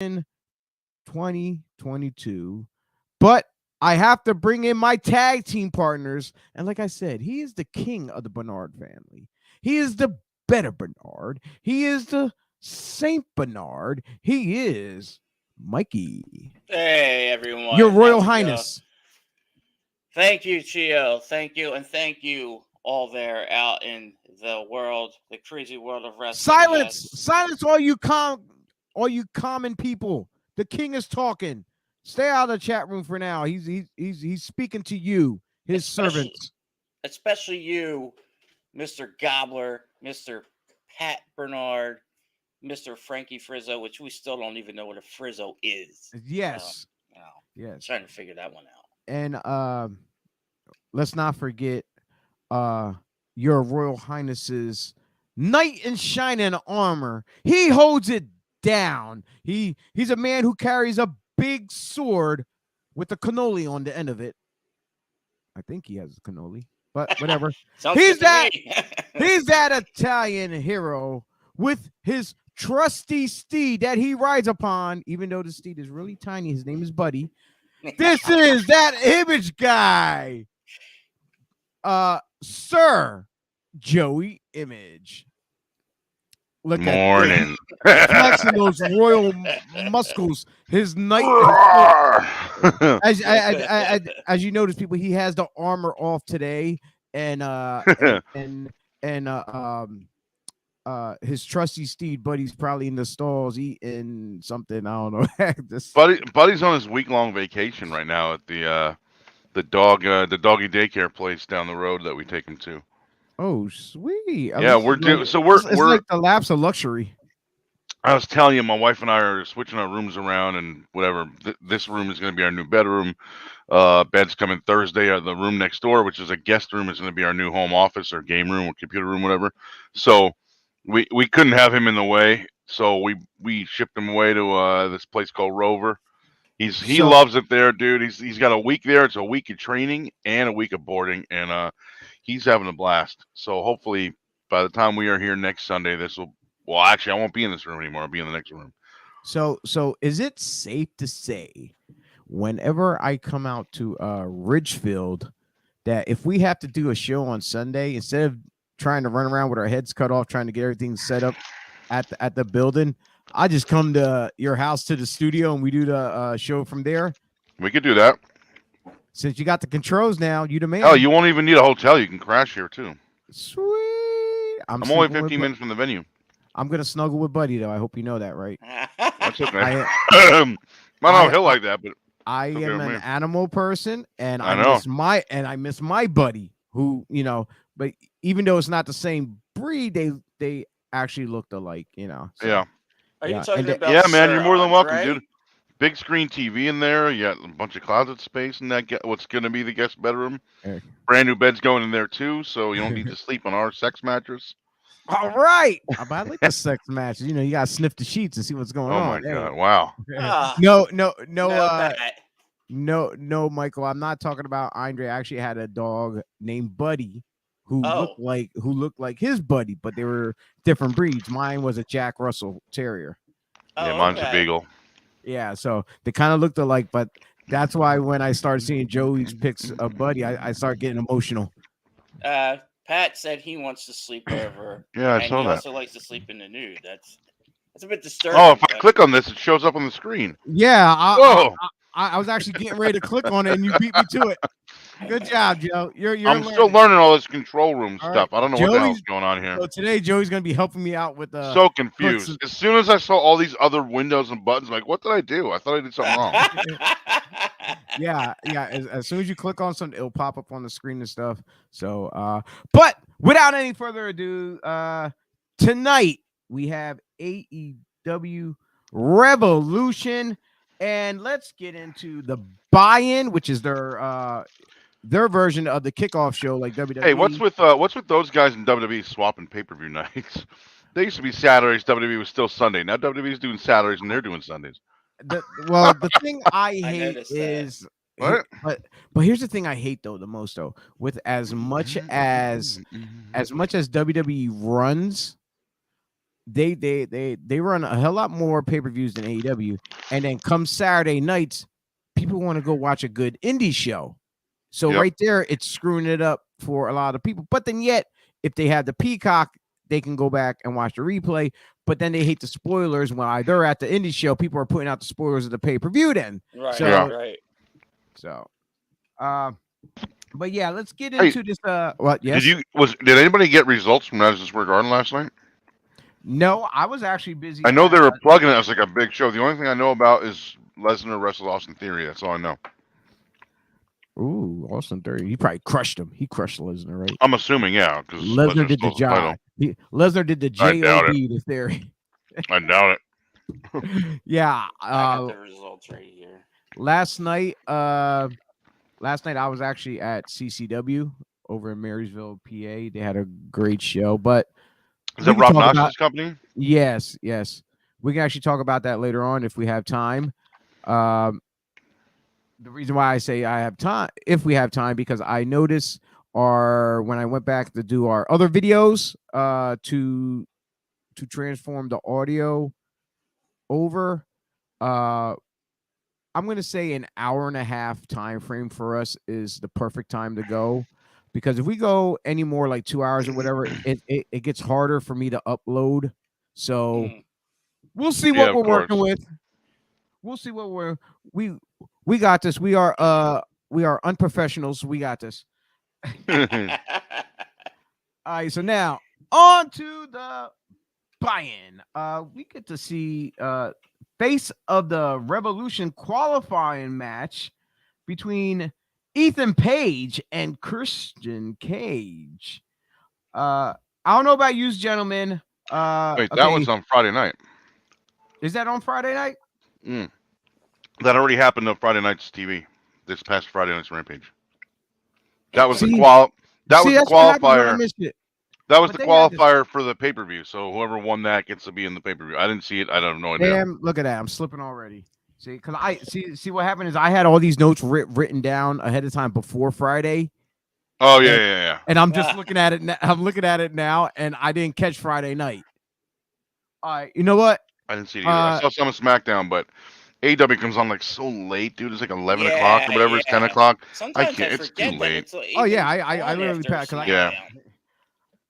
2022. But I have to bring in my tag team partners. And like I said, he is the king of the Bernard family. He is the better Bernard. He is the Saint Bernard. He is Mikey. Hey, Your everyone. Royal How's it going? Highness. Thank you, Chio. Thank you. And thank you all there out in the world, the crazy world of wrestling. Silence. Yes. Silence all you common people. The king is talking. Stay out of the chat room for now. He's speaking to you, his Especially, servants. especially you, Mr. Gobbler, Mr. Pat Bernard, Mr. Frankie Frizzo, which we still don't even know what a Frizzo is. Yes. You know, Yes. trying to figure that one out. And let's not forget your Royal Highness's knight in shining armor. He holds it down. He's a man who carries a big sword with a cannoli on the end of it. I think he has a cannoli, but whatever. he's that Italian hero with his trusty steed that he rides upon, even though the steed is really tiny. His name is Buddy. This is that image guy, Sir Joey Image. Look Morning. at flexing those royal muscles. His knight, as you notice, people, he has the armor off today, and his trusty steed, Buddy's probably in the stalls eating something. I don't know. Buddy's on his week-long vacation right now at the doggy daycare place down the road that we take him to. Oh, sweet. Yeah, it's like the lapse of luxury. I was telling you, my wife and I are switching our rooms around and whatever. This room is going to be our new bedroom. Bed's coming Thursday. The room next door, which is a guest room, is going to be our new home office or game room or computer room, whatever. So we couldn't have him in the way, so we shipped him away to this place called Rover. He loves it there, dude. He's got a week there. It's a week of training and a week of boarding, and he's having a blast. So hopefully by the time we are here next Sunday, well, actually, I won't be in this room anymore. I'll be in the next room. So is it safe to say, whenever I come out to Ridgefield, that if we have to do a show on Sunday, instead of trying to run around with our heads cut off, trying to get everything set up at the building, I just come to your house to the studio and we do the show from there? We could do that. Since you got the controls now, you the man. Oh, you won't even need a hotel. You can crash here too. Sweet. I'm only 15 minutes from the venue. I'm gonna snuggle with Buddy though. I hope you know that, right? That's okay. I don't know he'll like that, but I am an animal person, and I know. I miss my buddy, who, you know, but even though it's not the same breed, they actually looked alike, you know. So, yeah. Are you talking about? Yeah, man, you're more than welcome, Andre? dude. Big screen TV in there. You got a bunch of closet space in that. What's going to be the guest bedroom. Brand new beds going in there too, so you don't need to sleep on our sex mattress. All right. I like the sex matches. You know, you got to sniff the sheets and see what's going on. Oh my God! Wow. No, Michael. I'm not talking about Andre. I actually had a dog named Buddy who looked like his buddy, but they were different breeds. Mine was a Jack Russell Terrier. Yeah, mine's a Beagle. Yeah, so they kind of looked alike, but that's why when I started seeing Joey's pics of Buddy, I started getting emotional. Pat said he wants to sleep over. Yeah, I saw he that. Also likes to sleep in the nude. That's a bit disturbing. Oh, if I click on this, it shows up on the screen. Yeah, I was actually getting ready to click on it, and you beat me to it. Good job, Joe. I'm still learning all this control room stuff. I don't know what the hell's going on here. So today, Joey's going to be helping me out with so confused. As soon as I saw all these other windows and buttons, I'm like, what did I do? I thought I did something wrong. Yeah. As soon as you click on something, it'll pop up on the screen and stuff. So, but without any further ado, tonight we have AEW Revolution, and let's get into the buy-in, which is their version of the kickoff show, like WWE. Hey, what's with those guys in WWE swapping pay-per-view nights? They used to be Saturdays. WWE was still Sunday. Now WWE's doing Saturdays and they're doing Sundays. The thing I hate is, what? But here's the thing I hate the most though. With as much as WWE runs they run a hell lot more pay-per-views than AEW, and then come Saturday nights, people want to go watch a good indie show. So Yep. right there, it's screwing it up for a lot of people. But then yet, if they have the Peacock, they can go back and watch the replay. But then they hate the spoilers when they're at the indie show. People are putting out the spoilers of the pay-per-view then. Right. So, Right. So, but yeah, let's get Hey, into this. What? Yes. Did anybody get results from Madison Square Garden last night? No, I was actually busy. I know they were plugging it as like a big show. The only thing I know about is Lesnar wrestled Austin Theory. That's all I know. Ooh, Austin Theory. He probably crushed him. He crushed Lesnar, right? I'm assuming, yeah, because Lesnar did the job. Lesnar did the I doubt job to Theory. I doubt it. Yeah. I got the results right here. Last night I was actually at CCW over in Marysville, PA. They had a great show, but Is that Rob Knox's company? Yes. We can actually talk about that later on if we have time. The reason why I say I have time, if we have time, because I noticed when I went back to do our other videos to transform the audio over, I'm going to say an hour and a half time frame for us is the perfect time to go, because if we go any more like 2 hours or whatever, it gets harder for me to upload. So we'll see what we're working with. We'll see what we got this. We are unprofessionals. We got this. All right, so now on to the buy-in. We get to see Face of the Revolution qualifying match between Ethan Page and Christian Cage. I don't know about you, gentlemen. Wait, that was on Friday night. Is that on Friday night? That already happened on Friday night's TV. This past Friday night's Rampage. That was the qualifier. That was the qualifier for the pay-per-view. So whoever won that gets to be in the pay-per-view. I didn't see it. I don't know. Damn, look at that. I'm slipping already. See, because I see what happened is I had all these notes written down ahead of time before Friday. Oh yeah. And I'm just looking at it. I'm looking at it now, and I didn't catch Friday night. All right, you know what? I didn't see it either. I saw some of SmackDown, but AEW comes on like so late, dude. It's like 11 o'clock or whatever. It's 10 o'clock. Sometimes I can't. It's too late. It's like I literally passed. All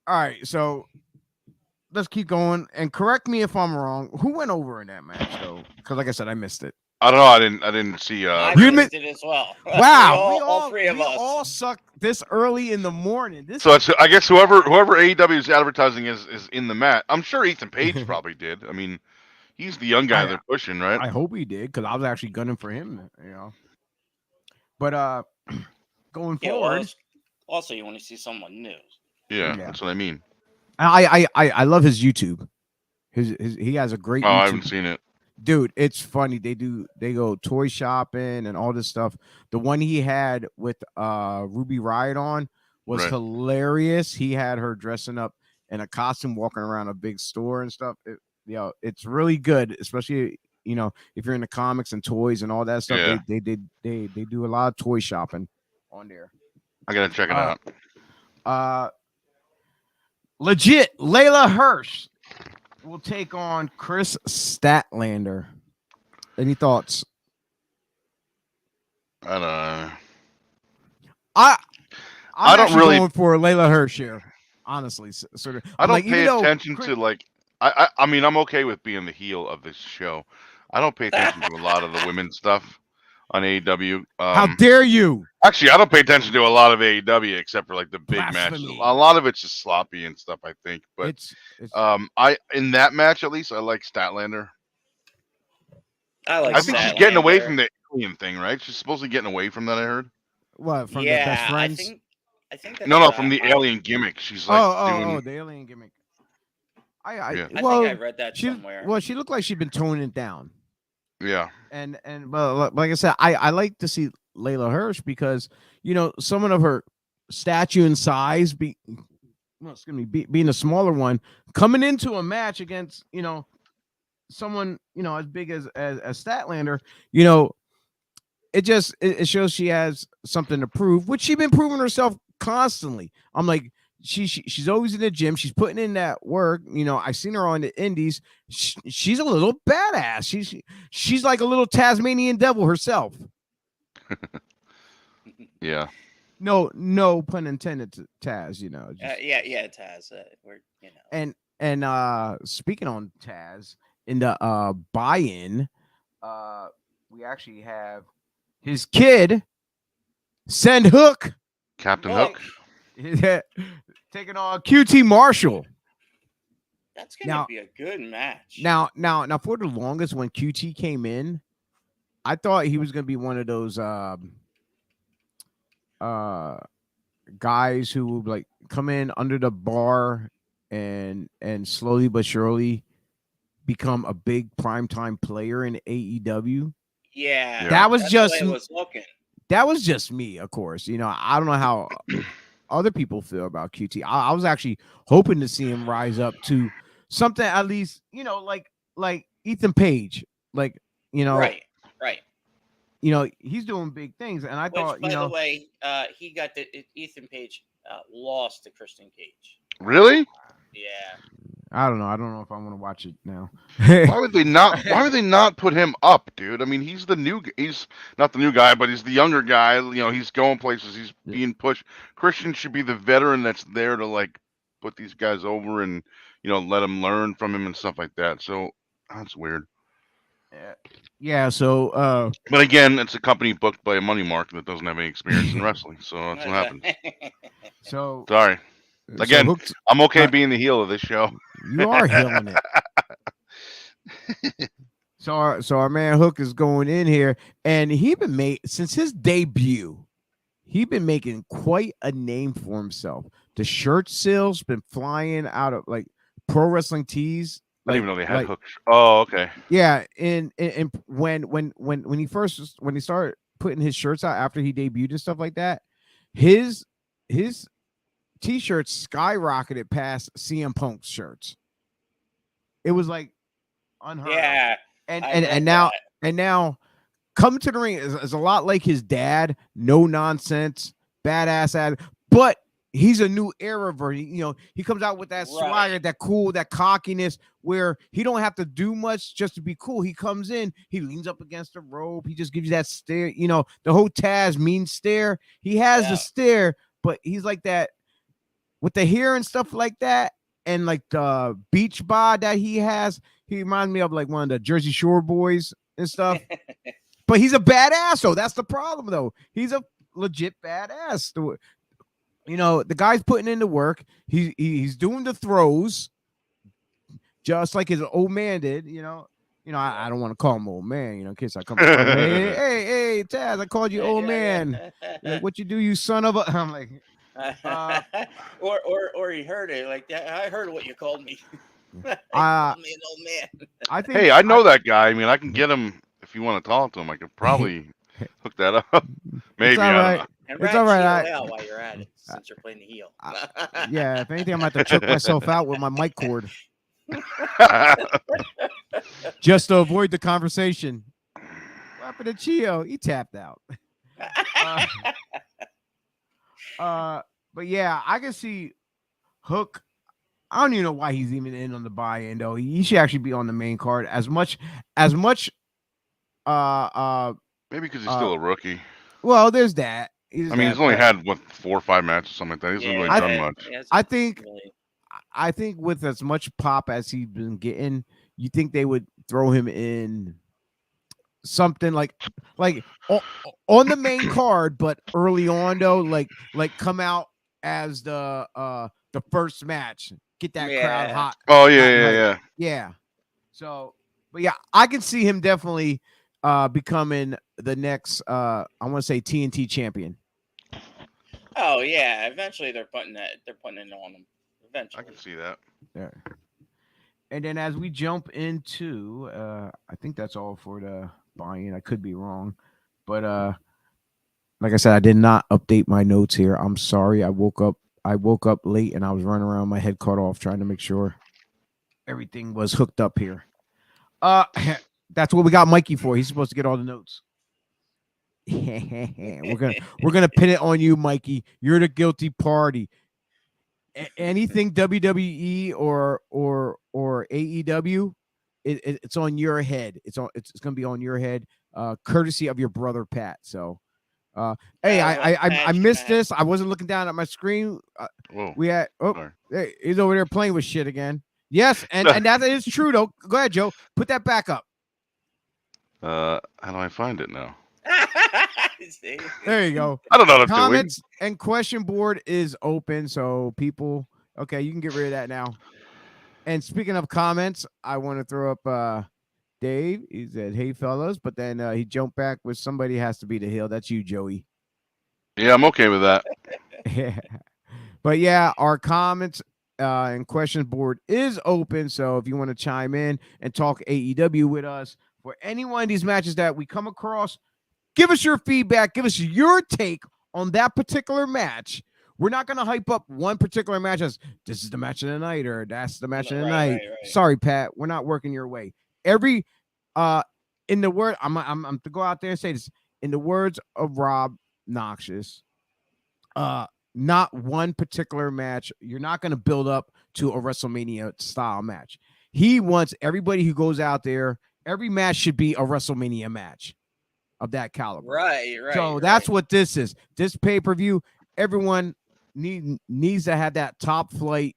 right, so let's keep going and correct me if I'm wrong. Who went over in that match though? Because like I said, I missed it. I don't know. I didn't see. I missed it as well. Wow, all three of us all suck this early in the morning. I guess whoever AEW is advertising is in the mat. I'm sure Ethan Page probably did. I mean, he's the young guy they're pushing, right? I hope he did, because I was actually gunning for him, you know. But going forward, also you want to see someone new. Yeah, that's what I mean. I love his YouTube. He has a great. I haven't seen it. Dude, it's funny. They go toy shopping and all this stuff. The one he had with Ruby Riott on was hilarious. He had her dressing up in a costume, walking around a big store and stuff. It's really good, especially if you're in the comics and toys and all that stuff. Yeah. They do a lot of toy shopping on there. I gotta check it out. Legit, Layla Hirsch will take on Chris Statlander. Any thoughts? I don't know. I'm don't really going for Layla Hirsch here. Honestly, sort of. I don't pay attention to like. I mean, I'm okay with being the heel of this show. I don't pay attention to a lot of the women's stuff on AEW. How dare you? Actually, I don't pay attention to a lot of AEW except for like the big matches. Blasphemy. A lot of it's just sloppy and stuff, I think. But It's in that match at least, I like Statlander. I think she's getting away from the alien thing, right? She's supposed to be getting away from that. I heard. What, from the best friends? I think that's no, from the alien gimmick. She's like the alien gimmick. I think I read that somewhere. Well, she looked like she'd been toning it down. Yeah. And like I said, I like to see Layla Hirsch because someone of her stature and size being a smaller one coming into a match against someone as big as Statlander, it shows she has something to prove, which she's been proving herself constantly. I'm like, she's always in the gym. She's putting in that work. You know, I seen her on the indies. She's a little badass. She's like a little Tasmanian devil herself. Yeah. No pun intended to Taz. You know, yeah, Taz. We're and speaking on Taz in the buy-in, we actually have his kid, Send Hook, Captain Hook. Hook. taking on QT Marshall. That's gonna be a good match. Now, for the longest, when QT came in, I thought he was gonna be one of those guys who would like come in under the bar and slowly but surely become a big primetime player in AEW. Yeah, that was that's just the way it was looking. That was just me, of course. You know, I don't know how other people feel about QT. I was actually hoping to see him rise up to something at least, you know, like Ethan Page, like, you know, right. You know, he's doing big things, and I thought, by the way, he got Ethan Page lost to Christian Cage. Really? Yeah. I don't know if I want to watch it now. Why would they not? Why would they not put him up, dude? I mean, he's not the new guy, but he's the younger guy. You know, he's going places. He's being pushed. Christian should be the veteran that's there to like put these guys over and let them learn from him and stuff like that. So that's weird. Yeah. So, but again, it's a company booked by a money mark that doesn't have any experience in wrestling. So that's what happens. So sorry. Again, I'm okay being the heel of this show. You are healing it. So our man Hook is going in here, and since his debut, he's been making quite a name for himself. The shirt sales been flying out of like Pro Wrestling Tees. I didn't even know they had Hook. Oh, okay. Yeah, and when he started putting his shirts out after he debuted and stuff like that, his T-shirts skyrocketed past CM Punk's shirts. It was like unheard. Yeah, and now coming to the ring is a lot like his dad. No nonsense, badass ad, but he's a new era version. You know, he comes out with that swagger, that cool, that cockiness, where he don't have to do much just to be cool. He comes in, he leans up against the rope, he just gives you that stare. You know, the whole Taz mean stare. He has the stare, but he's like that. With the hair and stuff like that, and like the beach bod that he has, he reminds me of like one of the Jersey Shore boys and stuff. But he's a badass, so that's the problem, though. He's a legit badass. You know, the guy's putting in the work. He's doing the throws, just like his old man did. You know, I don't want to call him old man. You know, in case I come, hey, Taz, I called you old man. Like, what you do, you son of a? I'm like. Or he heard it like that. I heard what you called me. Called me an old man. I think. Hey, I know that guy. I mean, I can get him if you want to talk to him. I could probably hook that up. Maybe. It's all right. It's all right. While you're at it, since you're playing the heel. Yeah. If anything, I'm about to choke myself out with my mic cord, just to avoid the conversation. What happened to Chio? He tapped out. But yeah, I can see Hook. I don't even know why he's even in on the buy-in though. He should actually be on the main card as much. Maybe because he's still a rookie. Well, there's that. He's only had 4 or 5 matches, something like that. He hasn't really done much. I think with as much pop as he's been getting, you think they would throw him in something like on the main card, but early on though, like come out as the first match, get that crowd hot. Oh yeah. So, but yeah, I can see him definitely becoming the next I want to say TNT champion. Oh yeah, eventually they're putting it on him. Eventually, I can see that. Yeah. And then as we jump into, I think that's all for the buy-in. I could be wrong, but like I said, I did not update my notes here. I'm sorry. I woke up late and I was running around, my head cut off, trying to make sure everything was hooked up here. That's what we got Mikey for. He's supposed to get all the notes. we're gonna pin it on you, Mikey. You're the guilty party. anything WWE or AEW, it's on your head. It's going to be on your head, courtesy of your brother Pat. So, hey, That was a I match, missed man. this. I wasn't looking down at my screen. Whoa. We had Sorry. hey, he's over there playing with shit again. Yes, and that is true though. Go ahead, Joe. Put that back up. How do I find it now? See? There you go. I don't know what I'm doing. Comments and question board is open, so people. Okay, you can get rid of that now. And speaking of comments, I want to throw up Dave. He said, "Hey fellas," but then he jumped back with somebody has to be the heel. That's you, Joey. Yeah, I'm okay with that. But yeah, our comments and questions board is open. So if you want to chime in and talk AEW with us for any one of these matches that we come across, give us your feedback. Give us your take on that particular match. We're not going to hype up one particular match as this is the match of the night or that's the match of the night. Right. Sorry, Pat, we're not working your way. Every in the word, I'm to go out there and say this in the words of Rob Noxious. Not one particular match. You're not going to build up to a WrestleMania style match. He wants everybody who goes out there, every match should be a WrestleMania match of that caliber. Right. So that's what this is. This pay-per-view, everyone needs to have that top flight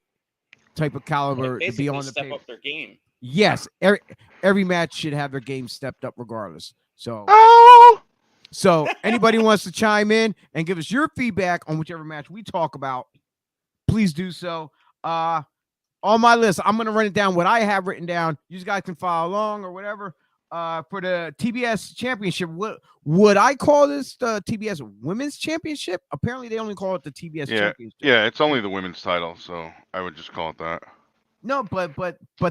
type of caliber to be on the step up their game. Yes, every match should have their game stepped up regardless. So So anybody wants to chime in and give us your feedback on whichever match we talk about, please do so. On my list, I'm going to run it down what I have written down. You guys can follow along or whatever. For the TBS Championship, what would I call this the TBS Women's Championship? Apparently, they only call it the TBS Championship. Yeah, it's only the women's title, so I would just call it that. No, but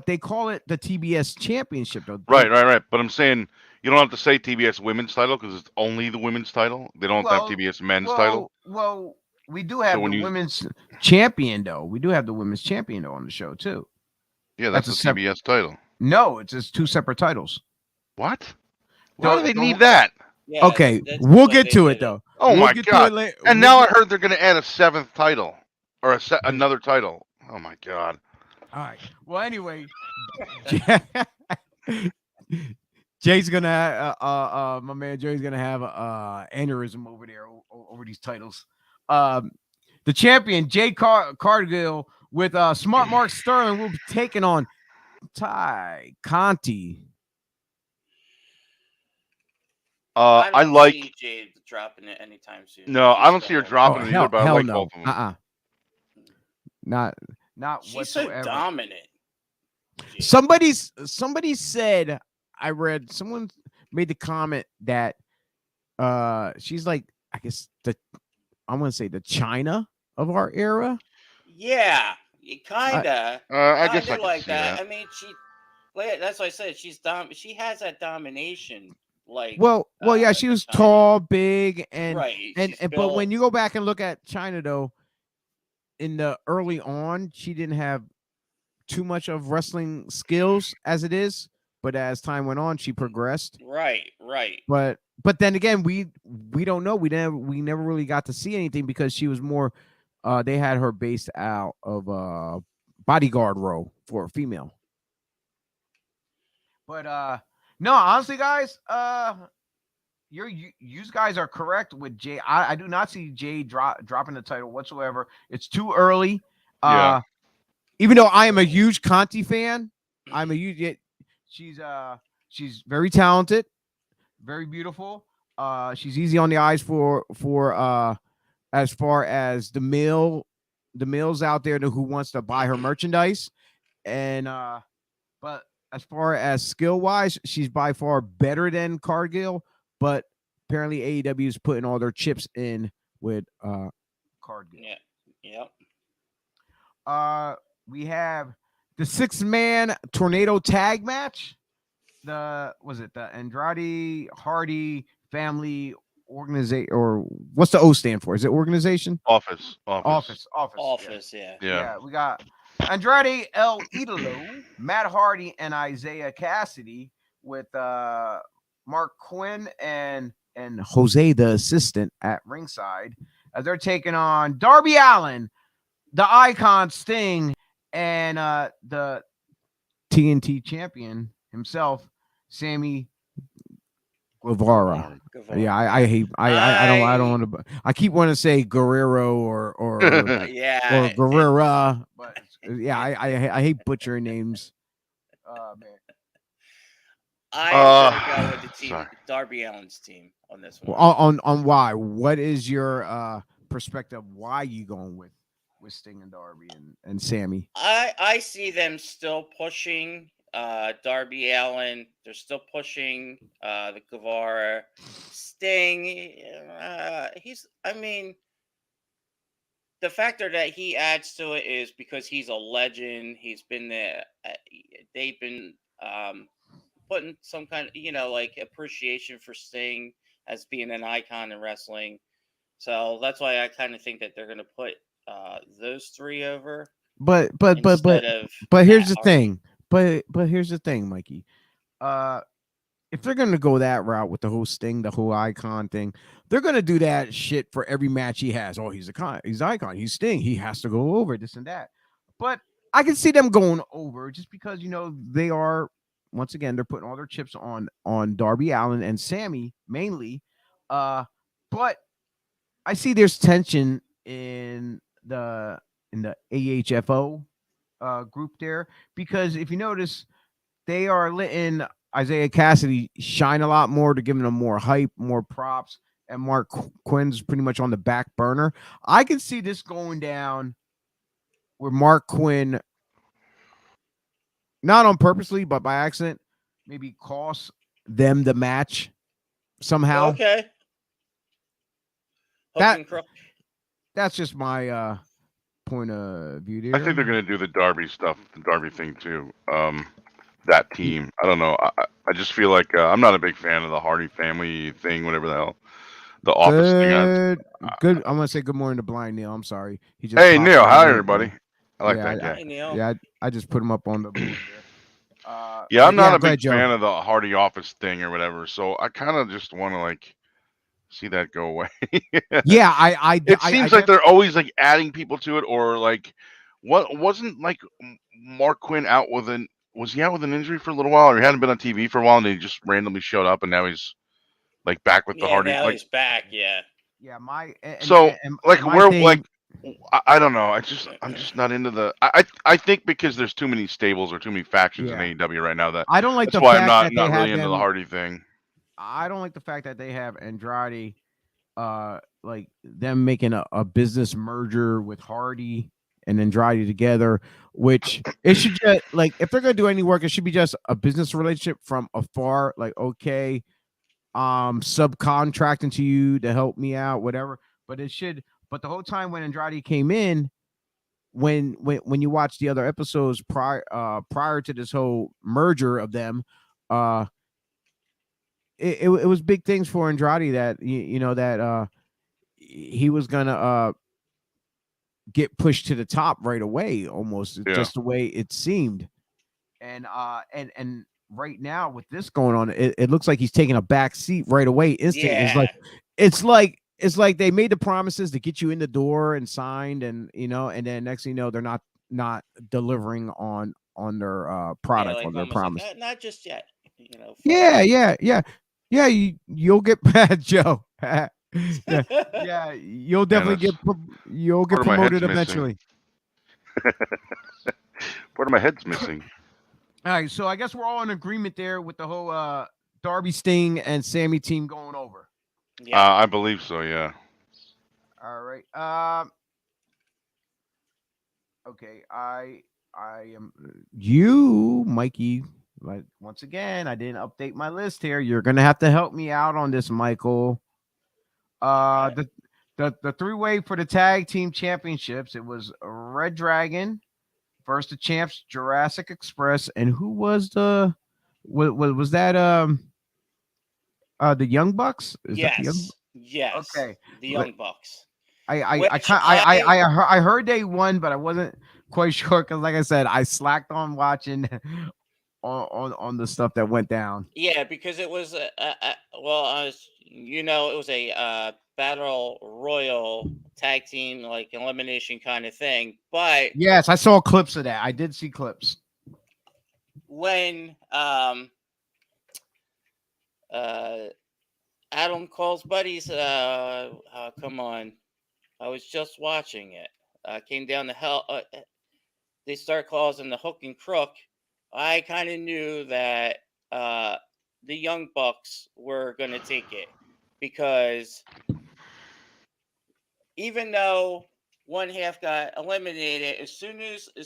they call it the TBS Championship, though. Right. But I'm saying you don't have to say TBS Women's title because it's only the women's title. They don't have TBS Men's title. Well, we do have women's champion, though. We do have the women's champion, though, on the show, too. Yeah, that's the TBS title. No, it's just two separate titles. What? Why do they need that? Yeah, okay, we'll get to it, though. Oh, my God. And now I heard they're going to add a seventh title or another title. Oh, my God. All right. Well, anyway, Jay's gonna my man Jay's gonna have aneurysm over there over these titles. The champion Jay Cargill with Smart Mark Sterling will be taking on Ty Conti. I like Jade dropping it anytime soon. No, I don't see her dropping it either. But I like no. both of them. Not she's whatsoever. So dominant. Somebody said, I read, someone made the comment that she's like, I guess I want to say the China of our era. Yeah, kinda. I guess I like that. I mean, that's why I said she has that domination. Like, yeah, she was tall, big, and built. But when you go back and look at China, though, in the early on, she didn't have too much of wrestling skills as it is, but as time went on, she progressed. Right. But then again, we don't know. We never really got to see anything because she was more. They had her based out of bodyguard role for a female. But no, honestly, guys, you guys are correct with Jay. I do not see Jay dropping the title whatsoever. It's too early. Yeah. Even though I am a huge Conti fan, she's very talented, very beautiful. She's easy on the eyes for as far as the males out there who wants to buy her merchandise, and but as far as skill wise, she's by far better than Cargill. But apparently AEW is putting all their chips in with Cargill. Yeah. We have the 6-man tornado tag match. The Andrade Hardy Family Organization, or what's the O stand for? Is it organization? Office. Yeah. We got Andrade El Idolo, Matt Hardy, and Isaiah Cassidy with Mark Quinn and Jose the assistant at ringside as they're taking on Darby Allin, the Icon Sting and the TNT champion himself, Sammy Guevara. Yeah, Guevara. Yeah. I don't I want to. I keep wanting to say Guerrero or yeah. Guerrera, but yeah, I hate butchering names. Man. I am gonna go with the Sorry. team, Darby Allin's team on this Well, one. on why? What is your perspective? Why you going with Sting and Darby and Sammy? I see them still pushing Darby Allen. They're still pushing the Guevara. Sting. He's. I mean, the factor that he adds to it is because he's a legend. He's been there. They've been putting some kind of like appreciation for Sting as being an icon in wrestling. So that's why I kind of think that they're going to put those three over But but but but instead of but Matt here's the Hardy. thing. But here's the thing, Mikey. Uh, if they're gonna go that route with the whole Sting, the whole icon thing, they're gonna do that shit for every match he has. Oh, he's a con, he's icon, he's Sting, he has to go over this and that. But I can see them going over just because they are once again they're putting all their chips on Darby Allen and Sammy mainly. Uh, but I see there's tension the in the AHFO group there because if you notice they are letting Isaiah Cassidy shine a lot more to giving him more hype, more props, and Mark Quinn's pretty much on the back burner. I can see this going down where Mark Quinn, not on purposely, but by accident, maybe costs them the match somehow. Okay, hook That and crook. that's just my point of view I think there. they're gonna do the Darby stuff, the Darby thing too. That Ye- team. I don't know. I just feel like I'm not a big fan of the Hardy family thing, whatever the hell, the office thing. Good. I'm gonna say good morning to Blind Neil. I'm sorry, he just Hey popped Neil, in hi there. everybody. I like Yeah, that guy. Hi Neil. yeah. I just put him up on the board there. Yeah, I'm But not yeah, a go big ahead, Joe. fan of the Hardy office thing or whatever, so I kind of just want to like see that go away. Yeah, It seems like they're always like adding people to it, or like what wasn't like Mark Quinn out with an was he out with an injury for a little while, or he hadn't been on TV for a while, and he just randomly showed up, and now he's like back with the Yeah, Hardy now like he's back. Yeah. yeah, my so and like my where like thing. I don't know. I'm just not into the. I think because there's too many stables or too many factions in Yeah, AEW right now that I don't like that's the why I'm fact not that they not really have into the them. Hardy thing. I don't like the fact that they have Andrade, like them making a business merger with Hardy and Andrade together. Which it should just like if they're gonna do any work, it should be just a business relationship from afar. Like okay, subcontracting to you to help me out, whatever. But it should. But the whole time when Andrade came in, when you watch the other episodes prior to this whole merger of them, uh, it was big things for Andrade that that he was gonna get pushed to the top right away, almost Yeah, just the way it seemed. And right now with this going on, it looks like he's taking a back seat right away. Instant is like Yeah. it's like they made the promises to get you in the door and signed, and and then next thing you know, they're not delivering on their Yeah, product, like on their almost like promise. not just yet. Fuck Yeah, you. yeah, yeah, yeah. You'll get Joe. Yeah, yeah. You'll man, definitely that's you'll get part of my head's promoted missing. eventually. Part of my head's missing. All right, so I guess we're all in agreement there with the whole Darby Sting and Sammy team going over. Yep. I believe so. Yeah. All right. Okay. I am you, Mikey. Like once again, I didn't update my list here. You're gonna have to help me out on this, Michael. All right. The three-way for the tag team championships. It was Red Dragon versus the champs Jurassic Express, and who was the was that the Young Bucks? Is that the Young? Yes. Yes. Okay. The Young Bucks. I Which kind I I heard they won, but I wasn't quite sure because, like I said, I slacked on watching on the stuff that went down. yeah, because it was well, it was a battle royal tag team like elimination kind of thing. But Yes, I saw clips of that. I did see clips. when uh Adam calls buddies, come on, I was just watching it. Came down to hell. They start causing the hook and crook. I kind of knew that uh, the Young Bucks were going to take it because even though one half got eliminated, as soon as the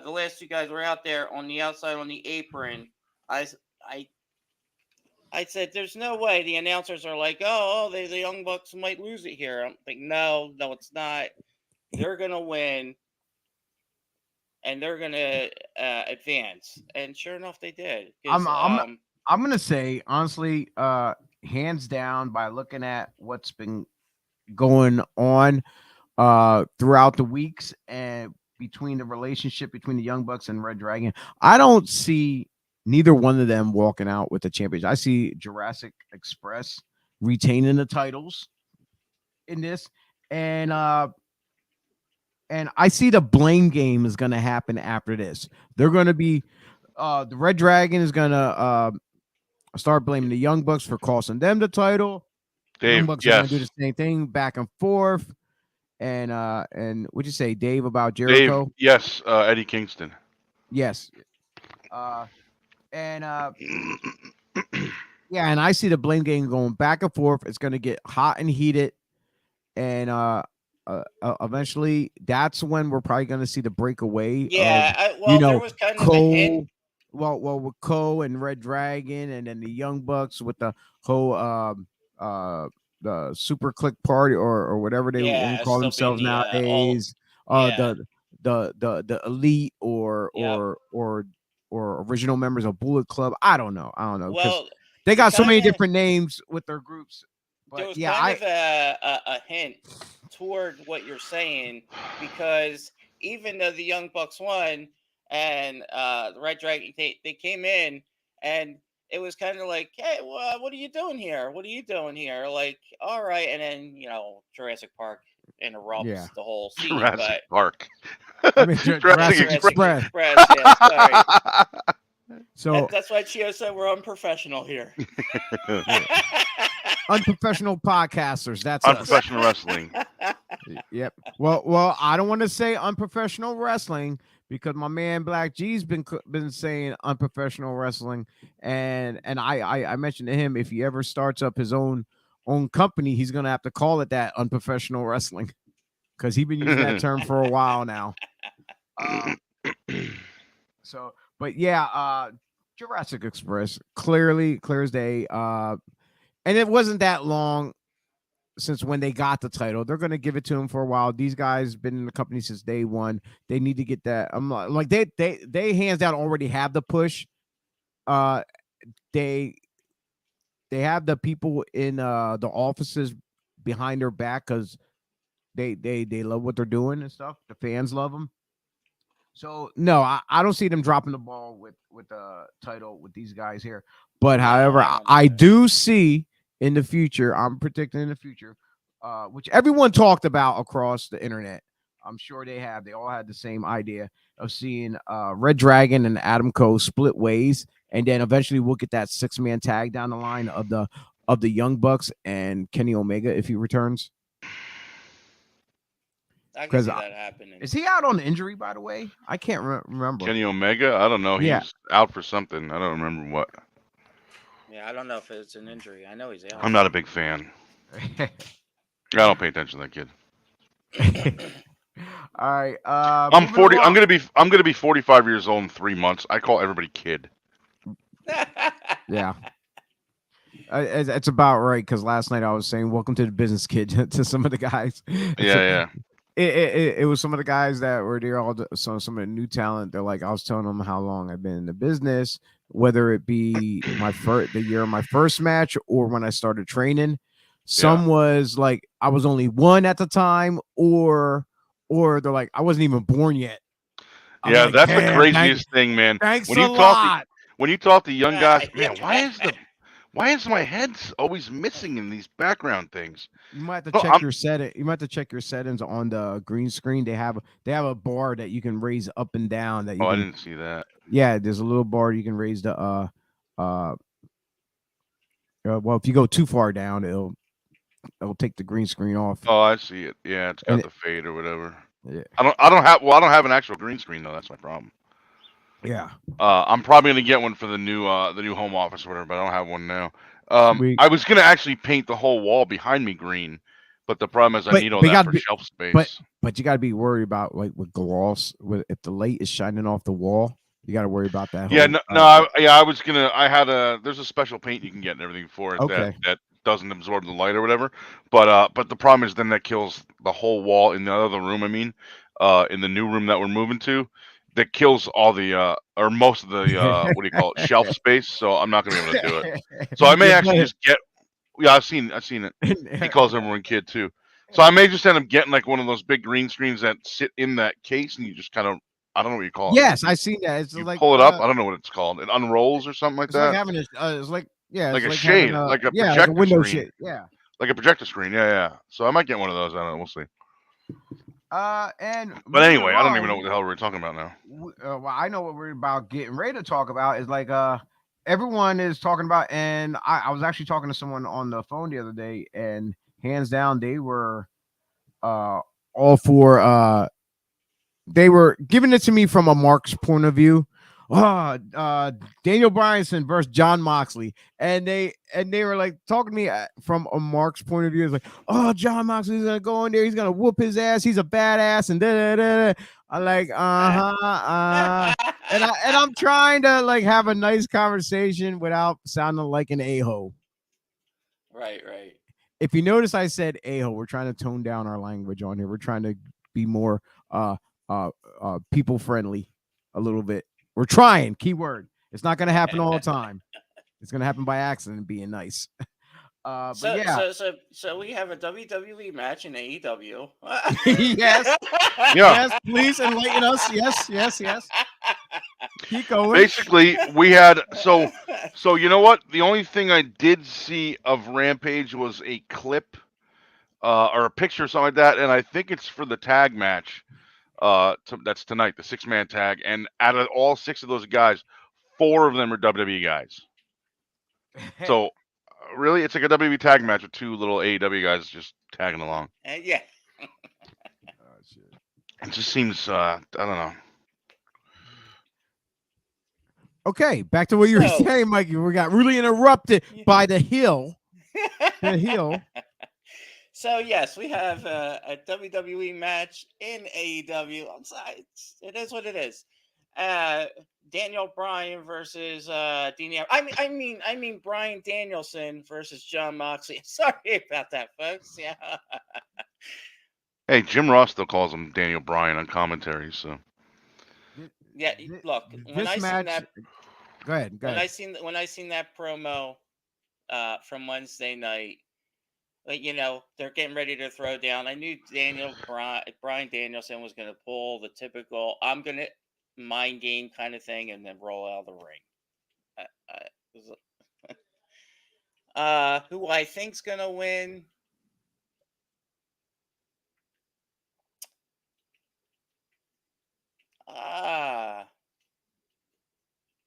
last two guys were out there on the outside on the apron, I I I said, "There's no way." The announcers are like, "Oh, the Young Bucks might lose it here." I'm like, "No, no, it's not. They're gonna win, and they're gonna advance." And sure enough, they did. I'm Because I'm I'm gonna say honestly, hands down by looking at what's been going on throughout the weeks and between the relationship between the Young Bucks and Red Dragon, I don't see neither one of them walking out with the championship. I see Jurassic Express retaining the titles in this, and I see the blame game is going to happen after this. They're going to be the Red Dragon is going to start blaming the Young Bucks for costing them the title. Dave, Young Bucks are going to do yes. the same thing back and forth. And what'd you say, Dave, about Dave, Jericho? yes. Eddie Kingston. Yes. And yeah, and I see the blame game going back and forth. It's going to get hot and heated, and eventually, that's when we're probably going to see the breakaway of yeah, you there know was kind of a hint. Cole. Well, with Cole and Red Dragon, and then the Young Bucks with the whole the Super Click Party or whatever they want to Yeah, call still being themselves the all. nowadays. Yeah, The elite yep. or original members of Bullet Club. I don't know because Well, they you got so kind many of different names with their groups. there But was yeah, kind of a hint toward what you're saying because even though the Young Bucks won and the Red Dragon they came in and it was kind of like, hey, what are you doing here? What are you doing here? Like, all right, and then Jurassic Park yeah. interrupts the whole scene, Jurassic but Park. I mean Jurassic Jurassic Jurassic Express. Express. Express, yeah, sorry. So That's why Chio said we're unprofessional here. yeah, unprofessional podcasters. That's us. Unprofessional wrestling. Yep. Well, I don't want to say unprofessional wrestling because my man Black G's been saying unprofessional wrestling, and I mentioned to him if he ever starts up his own company, he's gonna have to call it that unprofessional wrestling because he's been using that term for a while now. So, but yeah, Jurassic Express clearly clear as day. And it wasn't that long since when they got the title. They're going to give it to him for a while. These guys been in the company since day one. They need to get that. I'm like they hands down already have the push. Uh, they have the people in the offices behind their back because they love what they're doing and stuff. The fans love them. So no, I don't see them dropping the ball with the title with these guys here. But No, however, I don't I either. do see in the future. I'm predicting in the future, which everyone talked about across the internet. I'm sure they have. They all had the same idea of seeing Red Dragon and Adam Cole split ways, and then eventually we'll get that 6-man tag down the line of the Young Bucks and Kenny Omega if he returns. I can Because see that happening. is he out on injury? By the way, I can't remember. Kenny Omega? I don't know. Yeah. He's out for something. I don't remember what. Yeah, I don't know if it's an injury. I know he's out. I'm not a big fan. I don't pay attention to that kid. All right. I'm Moving 40. along. I'm gonna be 45 years old in 3 months. I call everybody kid. Yeah. It's about right because last night I was saying "Welcome to the business, kid" to some of the guys. Yeah. It was some of the guys that were there. Some of the new talent. They're like, I was telling them how long I've been in the business, whether it be the year of my first match or when I started training. Some was like I was only one at the time, or they're like I wasn't even born yet. I'm Yeah, like, that's the damn, craziest thing, man. thanks When a you talk to lot. when you talk to young guys, man, Why is my head always missing in these background things? You might have to No, check your setting. You might have to check your settings on the green screen. They have a bar that you can raise up and down. That you oh, I can. didn't see that. Yeah, there's a little bar you can raise the uh well, if you go too far down, it'll take the green screen off. Oh, I see it. Yeah, it's got And the fade or whatever. yeah, I don't have an actual green screen though. That's my problem. yeah. I'm probably gonna get one for the new home office or whatever, but I don't have one now. We I was gonna actually paint the whole wall behind me green, but the problem is I but need all but you that got to for be shelf but space. but you got to be worried about like with gloss. With if the light is shining off the wall, you got to worry about that Yeah, whole. no, no, I was gonna. I had a. There's a special paint you can get and everything for it Okay. that doesn't absorb the light or whatever. But the problem is then that kills the whole wall in the other room. I mean, in the new room that we're moving to, that kills all the or most of the what do you call it, shelf space. So I'm not gonna be able to do it. So I may Yeah, actually but just get. Yeah, I've seen it. He calls everyone kid too. So I may just end up getting like one of those big green screens that sit in that case, and you just kind of. I don't know what you call it. Like yes, I seen that. you pull it up. I don't know what it's called. It unrolls or something like it's like that. having a it's like yeah, Like it's a like having shade, a like a yeah, like a projector window screen, shit. Yeah. like a projector screen. Yeah, yeah. So I might get one of those. I don't know. We'll see. And But moving anyway, I don't even know along, what the hell we're talking about now. well, I know what we're about getting ready to talk about is like everyone is talking about, and I was actually talking to someone on the phone the other day, and hands down they were uh all for they were giving it to me from a Mark's point of view. Daniel Bryanson versus John Moxley, and they were like talking to me from a Mark's point of view. It's like, oh, John Moxley's gonna go in there, he's gonna whoop his ass, he's a badass, and da da da. I like, and I'm trying to like have a nice conversation without sounding like an a-hole. Right, right. If you notice, I said a-hole. We're trying to tone down our language on here. We're trying to be more uh people friendly a little bit. We're trying. Keyword. It's not going to happen all the time. It's going to happen by accident, being nice. But So, yeah, so, so, so we have a WWE match in AEW. yes, Yeah. yes. Please enlighten us. Yes, yes, yes. Keep going. Basically, we had so you know what? The only thing I did see of Rampage was a clip or a picture or something like that, and I think it's for the tag match. That's tonight, the 6-man tag, and out of all 6 of those guys, 4 of them are WWE guys. So really, it's like a WWE tag match with 2 little AEW guys just tagging along. Yeah. Oh, shit. It just seems I don't know. Okay, back to what you were So- saying, Mikey. We got really interrupted by the hill. The hill. So yes, we have a WWE match in AEW. I'm sorry, it is what it is. Daniel Bryan versus Dean. I mean Bryan Danielson versus John Moxley. Sorry about that, folks. Yeah. Hey, Jim Ross still calls him Daniel Bryan on commentary. So Yeah. Look, when This I match. seen that, Go ahead. Go when ahead. I seen that promo from Wednesday night. Like, they're getting ready to throw down. I knew Bryan Danielson was going to pull the typical I'm going to mind game kind of thing and then roll out of the ring. Who I think's going to win?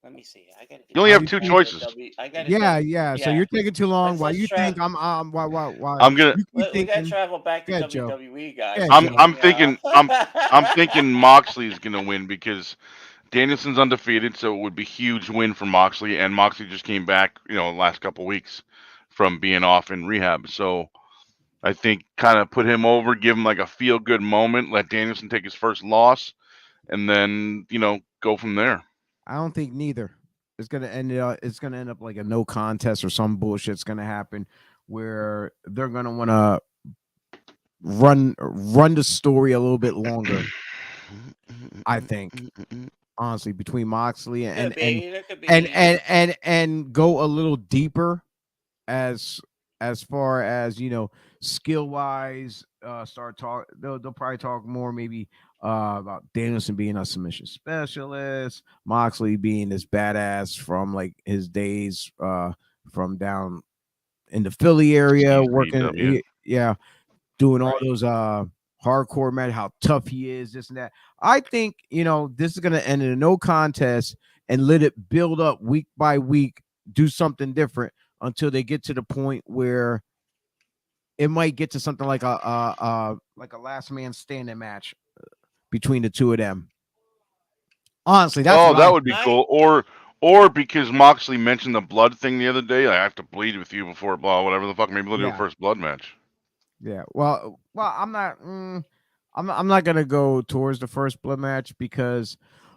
Let me see. I got to. you only have 2 choices. Yeah. So Yeah. you're taking too long. Why Let's you try- think I'm why I'm gonna. you keep We got to thinking travel back to Go ahead, Joe. WWE, guys. Go ahead, Joe. I'm thinking. I'm thinking Moxley's gonna win because Danielson's undefeated, so it would be a huge win for Moxley, and Moxley just came back, the last couple weeks from being off in rehab. So I think kind of put him over, give him like a feel good moment, let Danielson take his first loss, and then go from there. I don't think neither. It's gonna end up like a no contest or some bullshit's gonna happen where they're gonna want to run the story a little bit longer. I think honestly between Moxley and and go a little deeper as far as skill wise. Start talk. They'll probably talk more maybe about Danielson being a submission specialist, Moxley being this badass from like his days from down in the Philly area, working. CZW. Yeah, doing all Right. those hardcore match, how tough he is, this and that. I think this is gonna end in a no contest and let it build up week by week, do something different until they get to the point where it might get to something like a last man standing match between the two of them. Honestly, that's Oh, what I that would be I cool. Or because Moxley mentioned the blood thing the other day, I have to bleed with you before blah whatever the fuck. Maybe they'll do a yeah. first blood match. Yeah. Well, I'm not. I'm not gonna go towards the first blood match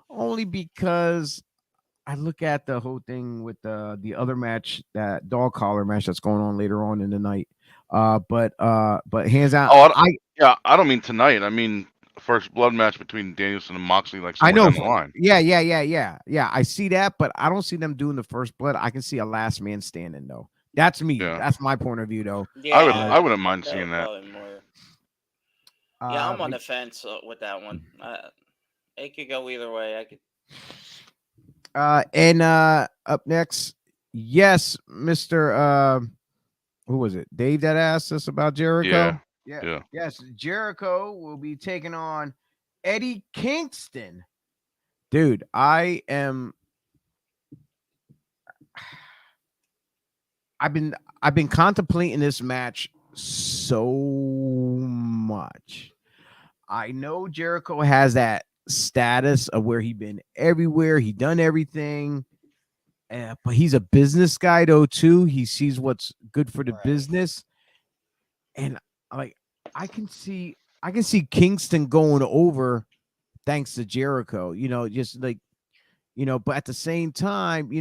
only because I look at the whole thing with the other match, that dog collar match that's going on later on in the night. But hands out, Oh, yeah, I don't mean tonight. I mean first blood match between Danielson and Moxley, like I somewhere know. down the line. Yeah. I see that, but I don't see them doing the first blood. I can see a last man standing though. That's me. Yeah, That's my point of view though. yeah, I wouldn't mind that seeing would that. probably more. Yeah, Uh, I'm on the fence with that one. It could go either way. I could. and up next, yes, Mr. Who was it? Dave that asked us about Jericho. Yeah, Yeah. yeah. Yes, Jericho will be taking on Eddie Kingston. Dude, I've been contemplating this match so much. I know Jericho has that status of where he been everywhere, he done everything. But he's a business guy though too. He sees what's good for the Right. business, and like I can see Kingston going over thanks to Jericho. Just like but at the same time,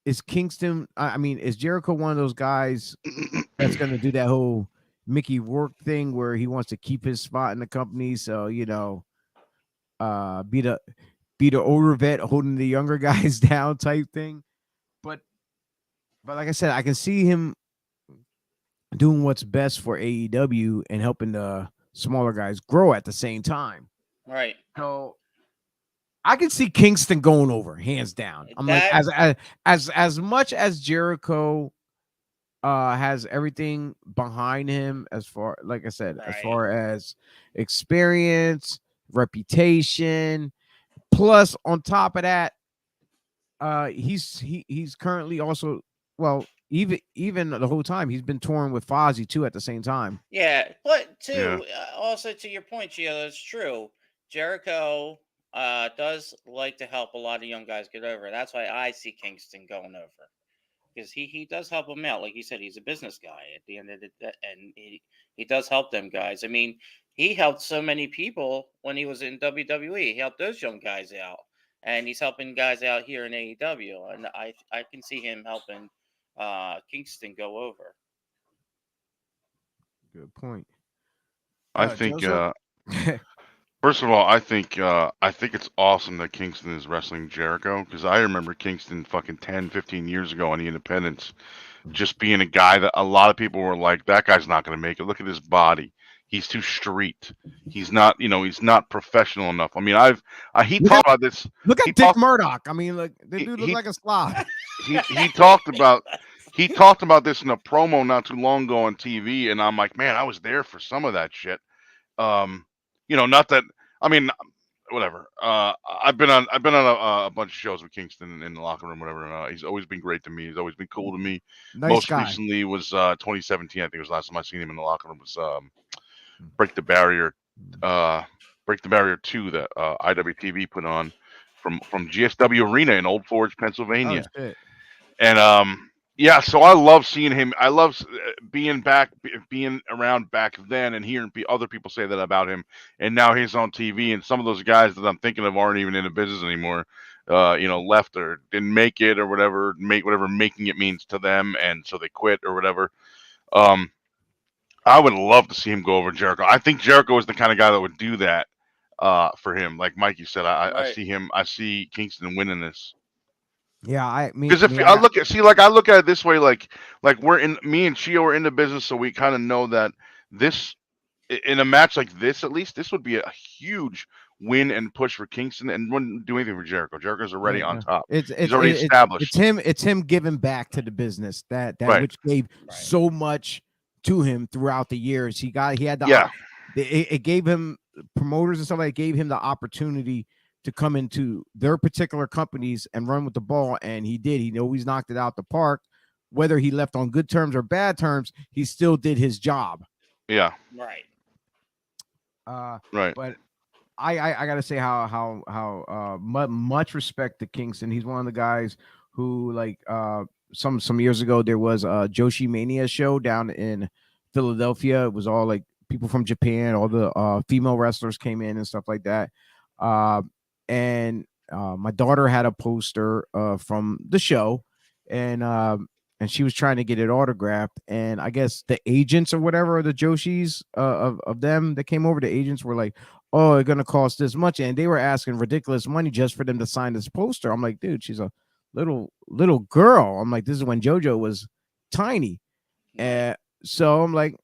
is Kingston? I mean, is Jericho one of those guys that's going to do that whole Mickey Rourke thing where he wants to keep his spot in the company? So be the older vet holding the younger guys down type thing. But like I said, I can see him doing what's best for AEW and helping the smaller guys grow at the same time. Right. So I can see Kingston going over hands down. I'm like, That as much as Jericho has everything behind him, as far like I said, as right. far as experience, reputation, plus on top of that, he's currently also, well, even the whole time he's been touring with Fozzy too at the same time. Yeah, but Yeah. too, also to your point, Gio, that's true. Jericho does like to help a lot of young guys get over. That's why I see Kingston going over, because he does help them out. Like you said, he's a business guy at the end of the day, and he does help them guys. I mean, he helped so many people when he was in WWE. He helped those young guys out, and he's helping guys out here in AEW. And I can see him helping Kingston go over. Good point. I think Joseph. first of all, I think it's awesome that Kingston is wrestling Jericho, because I remember Kingston fucking 10, 15 years ago on the Independents just being a guy that a lot of people were like, that guy's not going to make it. Look at his body. He's too street. He's not, he's not professional enough. I mean, he Look talked about this. Look He at Dick talked Murdoch. I mean, look, the he dude look he like a slob. he talked about this in a promo not too long ago on TV, and I'm like, man, I was there for some of that shit. Um, not that, I mean, whatever. I've been on a bunch of shows with Kingston in the locker room, whatever. And, he's always been great to me. He's always been cool to me. Nice Most guy. recently was 2017. I think it was the last time I seen him in the locker room was Break the Barrier, Break the Barrier 2 that IWTV put on from GSW Arena in Old Forge, Oh Pennsylvania. shit. And yeah, so I love seeing him. I love being around back then, and hearing other people say that about him. And now he's on TV, and some of those guys that I'm thinking of aren't even in the business anymore. Left or didn't make it or whatever, make whatever making it means to them, and so they quit or whatever. Um, I would love to see him go over Jericho. I think Jericho is the kind of guy that would do that for him. Like Mikey said, Right. I see Kingston winning this. Yeah, Because if I look at I look at it this way, like me and Chio are in the business, so we kind of know that this in a match like this, at least this would be a huge win and push for Kingston and wouldn't do anything for Jericho. Jericho's already on Yeah. top. It's He's it's already it, established. it's him giving back to the business that Right. which gave Right. so much to him throughout the years. He had the Yeah. it gave him promoters and stuff like that, gave him the opportunity to come into their particular companies and run with the ball, and he did. He always knocked it out the park. Whether he left on good terms or bad terms, he still did his job. Yeah. Right. Right. But I gotta say how much respect to Kingston. He's one of the guys who like some years ago there was a Joshi Mania show down in Philadelphia. It was all like people from Japan, all the female wrestlers came in and stuff like that. Uh, and my daughter had a poster from the show, and she was trying to get it autographed. And I guess the agents or whatever, the Joshis of them that came over, the agents were like, "Oh, it's gonna cost this much," and they were asking ridiculous money just for them to sign this poster. I'm like, dude, she's a little girl. I'm like, this is when JoJo was tiny. Right. So I'm like,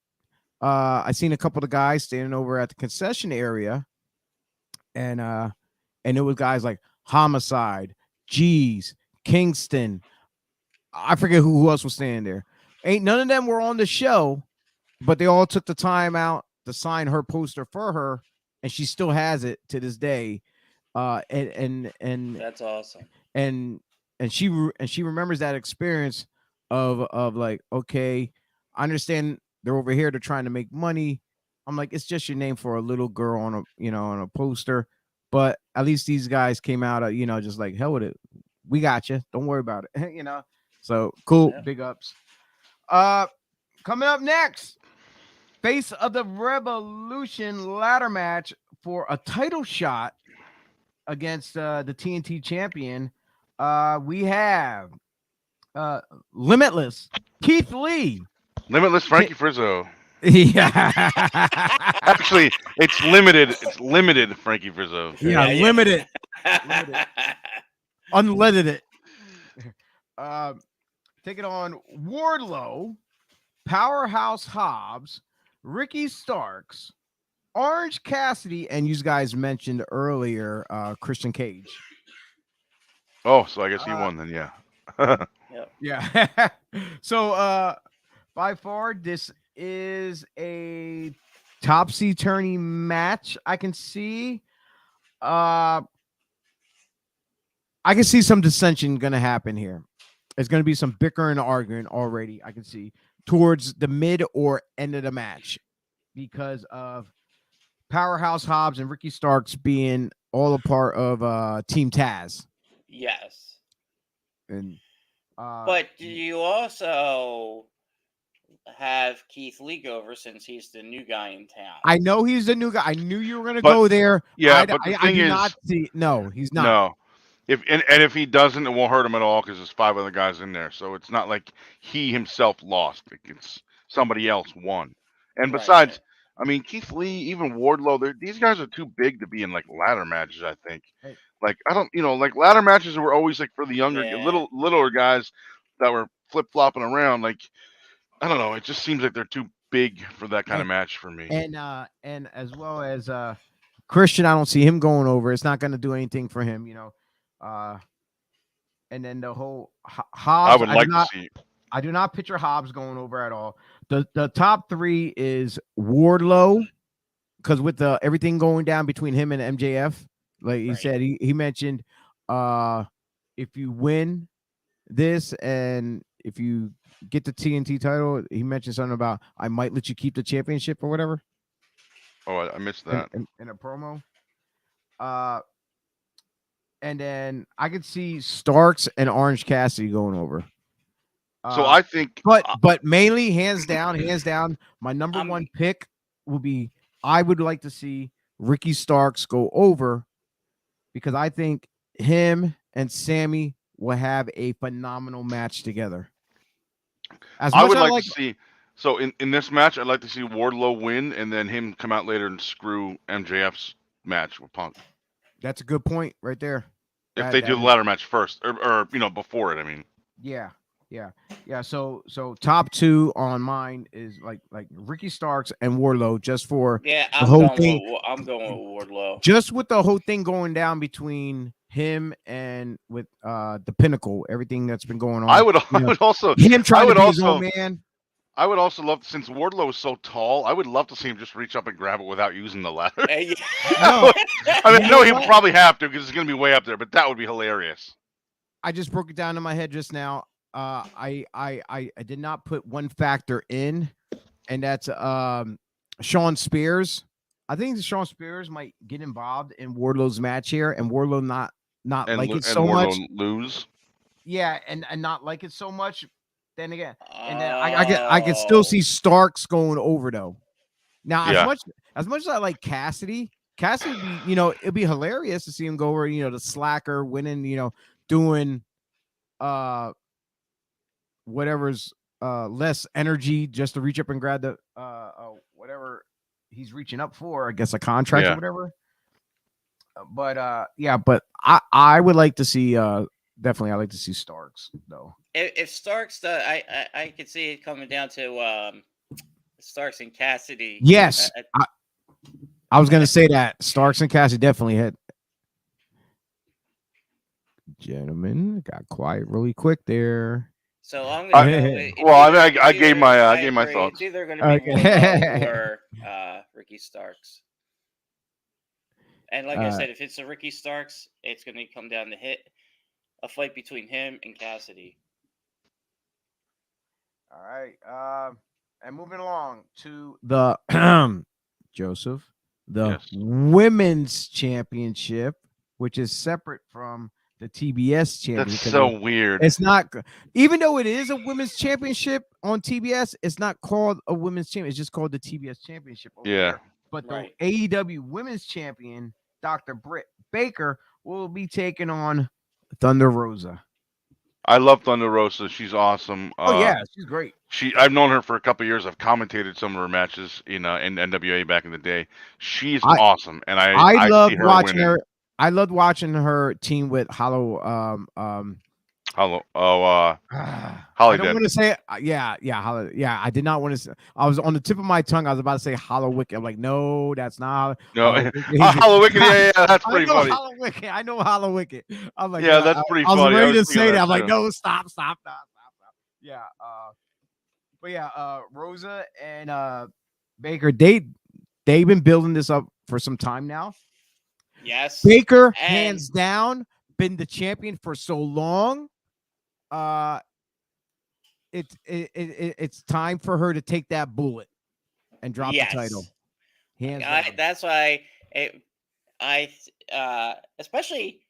I seen a couple of guys standing over at the concession area, and it was guys like Homicide, G's, Kingston. I forget who else was standing there. Ain't none of them were on the show, but they all took the time out to sign her poster for her, and she still has it to this day. And That's awesome. and she remembers that experience of like, okay, I understand they're over here, they're trying to make money. I'm like, it's just your name for a little girl on a poster, but at least these guys came out just like, hell with it, we got you, don't worry about it. So cool. Yeah. Big ups. Coming up next, Face of the Revolution ladder match for a title shot against the TNT champion. We have Limitless Keith Lee. Limitless Frankie Frizzo. Yeah. Actually, it's limited. It's limited Frankie Frizzo. Okay? Yeah, limited. Limited. Unleaded it. Take it on Wardlow, Powerhouse Hobbs, Ricky Starks, Orange Cassidy, and you guys mentioned earlier Christian Cage. Oh, so I guess he won then, yeah. Yep. Yeah. So by far this is a topsy-turvy match. I can see some dissension gonna happen here. There's gonna be some bickering and arguing already. I can see towards the mid or end of the match because of Powerhouse Hobbs and Ricky Starks being all a part of Team Taz. Yes. And But do you also have Keith Lee go over since he's the new guy in town? I know he's the new guy. I knew you were gonna But- go there. Yeah, I but the I thing do is, not see. No, he's not. no. If he doesn't, it won't hurt him at all because there's 5 other guys in there. So it's not like he himself lost. It's somebody else won. And Right, besides, right. I mean, Keith Lee, even Wardlow, these guys are too big to be in like ladder matches. I think. Hey. Like I don't, like ladder matches were always like for the younger, Yeah. littler guys that were flip flopping around. Like I don't know. It just seems like they're too big for that kind of match for me. And as well as Christian, I don't see him going over. It's not going to do anything for him, and then the whole Hobbs. I would like to see. I do not picture Hobbs going over at all. The top 3 is Wardlow, because with the everything going down between him and MJF, like he said, he mentioned, if you win this and if you get the TNT title, he mentioned something about I might let you keep the championship or whatever. Oh, I missed that. In a promo. And then I could see Starks and Orange Cassidy going over. So I think, but mainly hands down, my number one pick will be, I would like to see Ricky Starks go over because I think him and Sammy will have a phenomenal match together. I would like to see. So in this match, I'd like to see Wardlow win and then him come out later and screw MJF's match with Punk. That's a good point right there. If they do the ladder match first, or before it, I mean. Yeah. Yeah. So top two on mine is like Ricky Starks and Warlow, just for Yeah, the whole thing, I'm going with Wardlow. just with the whole thing going down between him and with the Pinnacle, everything that's been going I on. would, You I know, would also, him I trying to would be his own also, man. I would also love, since Wardlow is so tall, I would love to see him just reach up and grab it without using the ladder. Yeah. No, I mean, you I know know he would what? probably have to because it's going to be way up there, but that would be hilarious. I just broke it down in my head just now. I did not put one factor in, and that's Sean Spears. I think Sean Spears might get involved in Wardlow's match here, and Wardlow not like it And so much. Wardlow lose. Yeah, and not like it so much. Then again, and then I can still Oh. see Starks going over though. Now, Yeah. as much as I like Cassidy would be, it'd be hilarious to see him go over, the slacker winning, doing whatever's less energy just to reach up and grab the whatever he's reaching up for, I guess a contract or Yeah. whatever. But I would like to see definitely I like to see Starks though. If Starks, I could see it coming down to Starks and Cassidy. Yes, I was gonna say that Starks and Cassidy definitely had. Gentlemen, got quiet really quick there. So I'm gonna go with. Well, I mean, I gave my agree. thoughts. It's either gonna be Okay. Wardlow or Ricky Starks. And like I said, if it's a Ricky Starks, it's gonna come down to a fight between him and Cassidy. All right. And moving along to the Joseph, the women's championship, which is separate from the TBS championship. That's so weird. It's not, even though it is a women's championship on TBS, it's not called a women's championship. It's just called the TBS championship. Yeah. But the AEW women's champion, Dr. Britt Baker, will be taking on Thunder Rosa. I love Thunder Rosa. She's awesome. She's great. I've known her for a couple of years. I've commentated some of her matches in NWA back in the day. She's awesome, and I love watching her. I loved watching her team with Hollow. Hollow. I don't want to say. Hollow. Yeah, I did not want to say. I was on the tip of my tongue. I was about to say Hollow Wicked. I'm like, no, that's not. No, Hollow Wicked. Yeah, that's pretty funny. Hollow Wicked. I know Hollow Wicked. I'm like, yeah, that's pretty funny. I was ready to say that. I'm like, no, stop. Yeah. Rosa and Baker, they've been building this up for some time now. Yes. Baker, hands down, been the champion for so long. It's time for her to take that bullet and drop the title. Hands down. That's why especially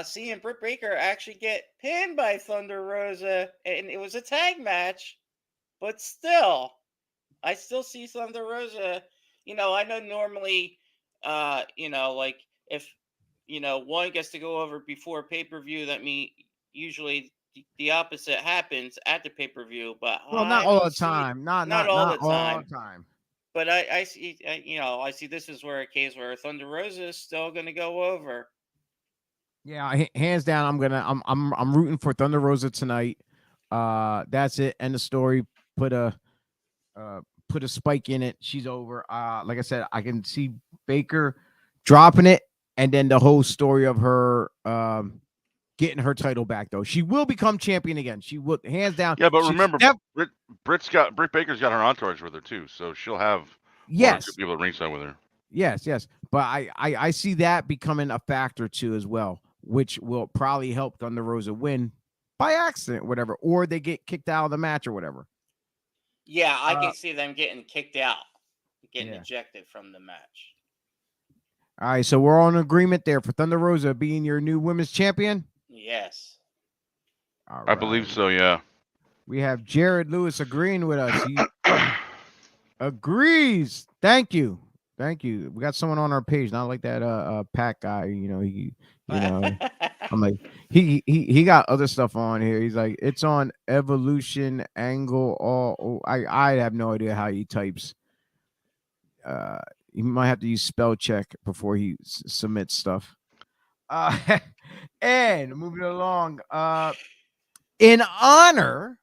seeing Britt Baker actually get pinned by Thunder Rosa, and it was a tag match, but still, I still see Thunder Rosa. I know normally, like if one gets to go over before pay-per-view, that usually the opposite happens at the pay-per-view, but not all the time. Not all the time. But I see, I see this is where a case where Thunder Rosa is still going to go over. Yeah, hands down, I'm rooting for Thunder Rosa tonight. That's it. End of story. Put a spike in it. She's over. Like I said, I can see Baker dropping it, and then the whole story of her getting her title back. Though she will become champion again. She will, hands down. Yeah, but remember, Britt Baker's got her entourage with her too, so she'll have people at ringside with her. Yes. But I see that becoming a factor too as well, which will probably help Thunder Rosa win by accident, whatever, or they get kicked out of the match or whatever. Yeah, I can see them getting kicked out, getting ejected from the match. All right, so we're all in agreement there for Thunder Rosa being your new women's champion? Yes. All right. I believe so, yeah. We have Jared Lewis agreeing with us. He agrees. Thank you. We got someone on our page, not like that Pat guy, I'm like, he got other stuff on here. He's like, it's on Evolution Angle. I have no idea how he types. He might have to use spell check before he submits stuff. And moving along, in honor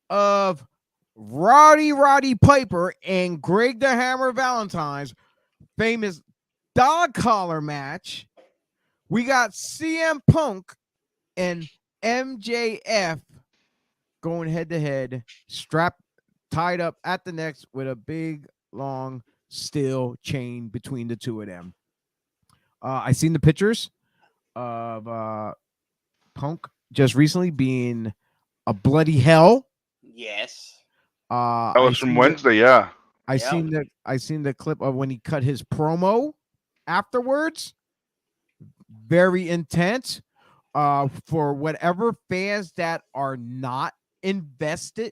of Roddy Piper and Greg the Hammer Valentine's famous dog collar match, we got CM Punk and MJF going head to head, strapped, tied up at the necks with a big, long steel chain between the two of them. I seen the pictures of Punk just recently being a bloody hell. Yes. That I was from seen Wednesday, yeah. I seen the clip of when he cut his promo afterwards. Very intense. For whatever fans that are not invested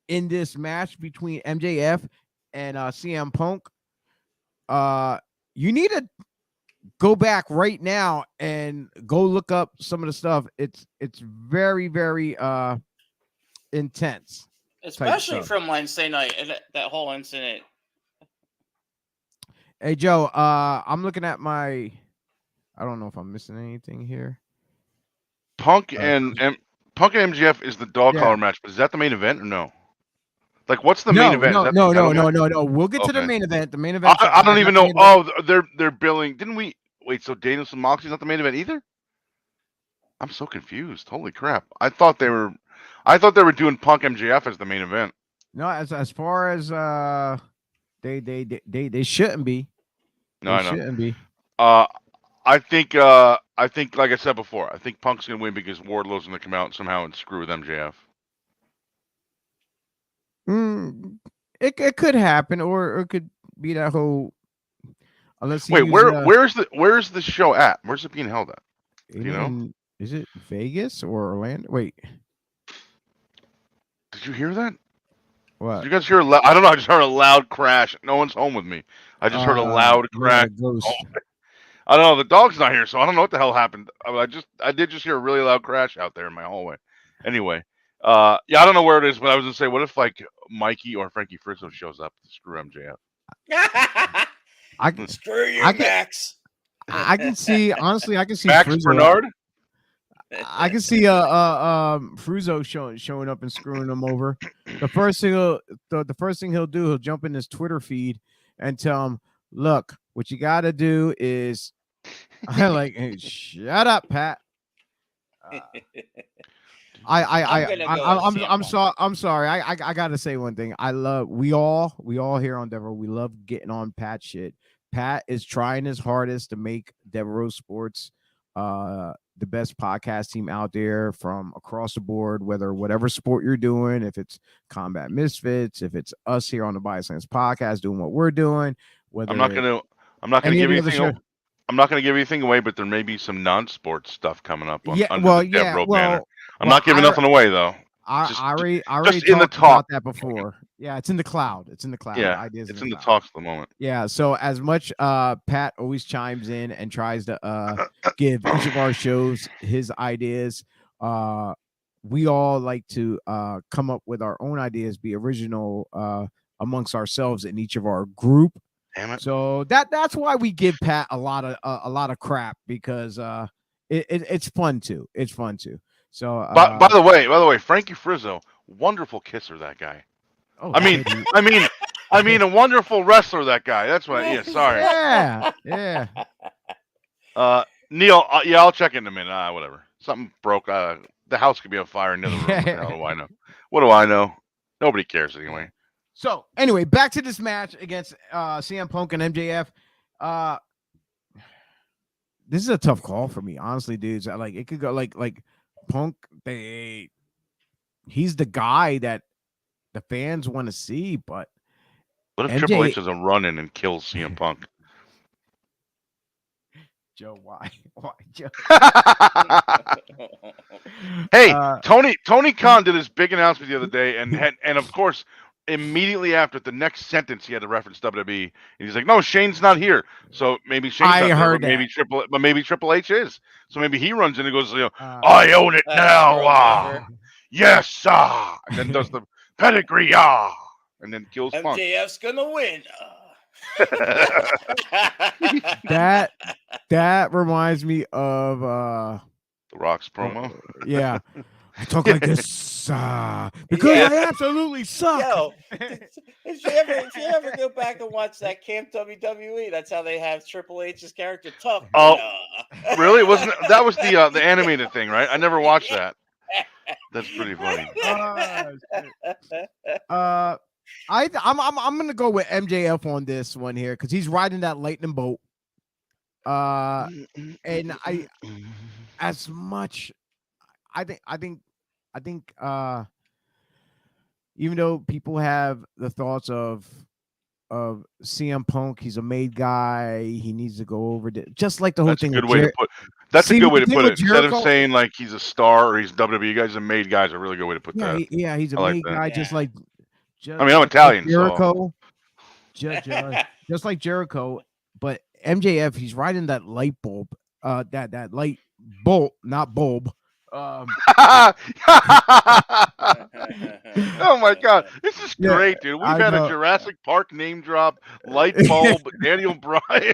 in this match between MJF and CM Punk, you need to go back right now and go look up some of the stuff. It's very, very intense. Especially from Wednesday night, that whole incident. Hey Joe, I'm looking at my, I don't know if I'm missing anything here. Punk and MJF is the dog collar match, but is that the main event or no? Like, what's the main event? No. We'll get to the main event. The main event. I don't even know. Oh, they're billing. Didn't we wait? So Danielson Moxley's not the main event either. I'm so confused. Holy crap! I thought they were doing Punk MJF as the main event. No, as far as they shouldn't be. No, I know. Shouldn't be. I think, like I said before, I think Punk's gonna win because Wardlow's gonna come out somehow and screw with MJF. It could happen, or it could be that whole. Unless wait, where's the show at? Where's it being held at? Do you know? Is it Vegas or Orlando? Wait. Did you hear that? What? Did you guys hear? I don't know. I just heard a loud crash. No one's home with me. I just heard a loud crash. I don't know. The dog's not here, so I don't know what the hell happened. I did just hear a really loud crash out there in my hallway. Anyway, yeah, I don't know where it is, but I was gonna say, what if like Mikey or Frankie Frizzo shows up to screw MJF? I can screw you, Max. I can see, honestly, I can see Max Frizzo Bernard. I can see Frizzo showing up and screwing him over. The first thing he'll do, he'll jump in his Twitter feed and tell him, "Look, what you got to do is," like, hey, shut up, Pat. I'm sorry. I gotta say one thing. We all here on Devereaux, we love getting on Pat shit. Pat is trying his hardest to make Devereaux Sports the best podcast team out there from across the board, whatever sport you're doing, if it's Combat Misfits, if it's us here on the BodySlams podcast doing what we're doing. I'm not gonna give anything. I'm not gonna give anything away, but there may be some non-sports stuff coming up under the Devereaux banner. I'm not giving nothing away though. I already in the talked talk about that before. Yeah, it's in the cloud. Yeah, it's in the talks at the moment. Yeah, so as much Pat always chimes in and tries to give each of our shows his ideas. We all like to come up with our own ideas, be original amongst ourselves in each of our group. Damn it. So that's why we give Pat a lot of crap, because it's fun too. It's fun too. So by the way, Frankie Frizzo, wonderful kisser, that guy. Oh, I mean, a wonderful wrestler, that guy. That's what. Yeah, sorry. Yeah. Neil, yeah, I'll check in a minute. Whatever. Something broke. The house could be on fire in the other room. What the hell do I know? What do I know? Nobody cares anyway. So anyway, back to this match against CM Punk and MJF. This is a tough call for me, honestly, dudes. It could go like Punk. He's the guy that the fans want to see, but what if Triple H does a run in and kills CM Punk? Joe, why, Joe? Hey, Tony Khan did his big announcement the other day, and of course, immediately after the next sentence, he had to reference WWE, and he's like, "No, Shane's not here." So maybe Shane's not here, but maybe Triple H is. So maybe he runs in and goes, "I own it now." Yes, and then does the pedigree, and then kills Punk. MJF's gonna win. That reminds me of The Rock's promo. Yeah. I talk like this because Yeah. I absolutely suck. Yo, if you ever go back and watch that Camp WWE, that's how they have Triple H's character talk. Oh, Yeah. really? Wasn't that was the animated thing, right? I never watched that. That's pretty funny. Shit. I'm gonna go with MJF on this one here because he's riding that lightning bolt. And I as much I think even though people have the thoughts of CM Punk, he's a made guy, he needs to go over just like the whole That's a thing good with way to put. That's a See, good way the to thing put with it. Instead of Jericho- saying like he's a star or he's WWE guy, he's a made guy. Is a really good way to put yeah, that. he's a I like made that. guy, Yeah. just like I mean, I'm Italian, so Jericho, just like Jericho, but MJF, he's riding that light bulb, that light bolt, not bulb. oh my god, this is Yeah, great, dude. We've I had a know. Jurassic Park name drop, light bulb, Daniel Bryan.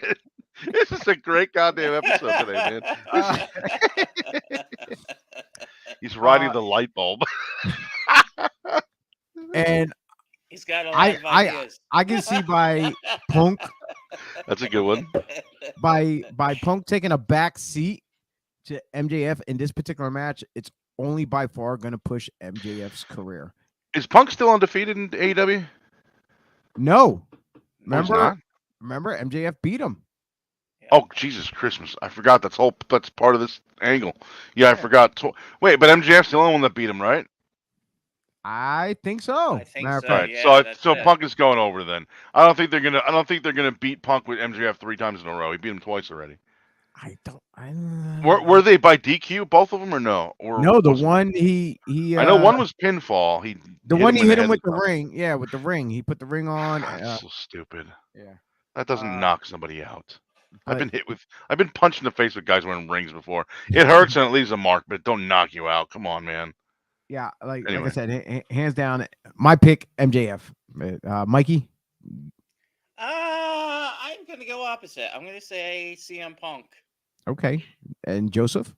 This is a great goddamn episode today, man. He's riding the light bulb. And He's got a lot of ideas. I can see by Punk That's a good one. by Punk taking a back seat to MJF in this particular match. It's only by far going to push MJF's career. Is Punk still undefeated in AEW? No, No, he's not. remember MJF beat him. Oh Jesus Christmas! I forgot that's part of this angle. Yeah, I forgot. Wait, but MJF's the only one that beat him, right? I think so. I think Matter of so, fact. yeah. So it. Punk is going over then. I don't think they're gonna beat Punk with MJF 3 times in a row. He beat him twice already. Were they by DQ, both of them, or no? Or no, the was it- one he I know one was pinfall. the one he hit him in with the head. ring. Yeah, with the ring. He put the ring on. That's so stupid. Yeah. That doesn't knock somebody out. I've But- been punched in the face with guys wearing rings before. It hurts and it leaves a mark, but it don't knock you out. Come on, man. Yeah, like I Anyway. said, hands down, my pick MJF. Mikey. I'm gonna go opposite. I'm gonna say CM Punk. Okay, and Joseph.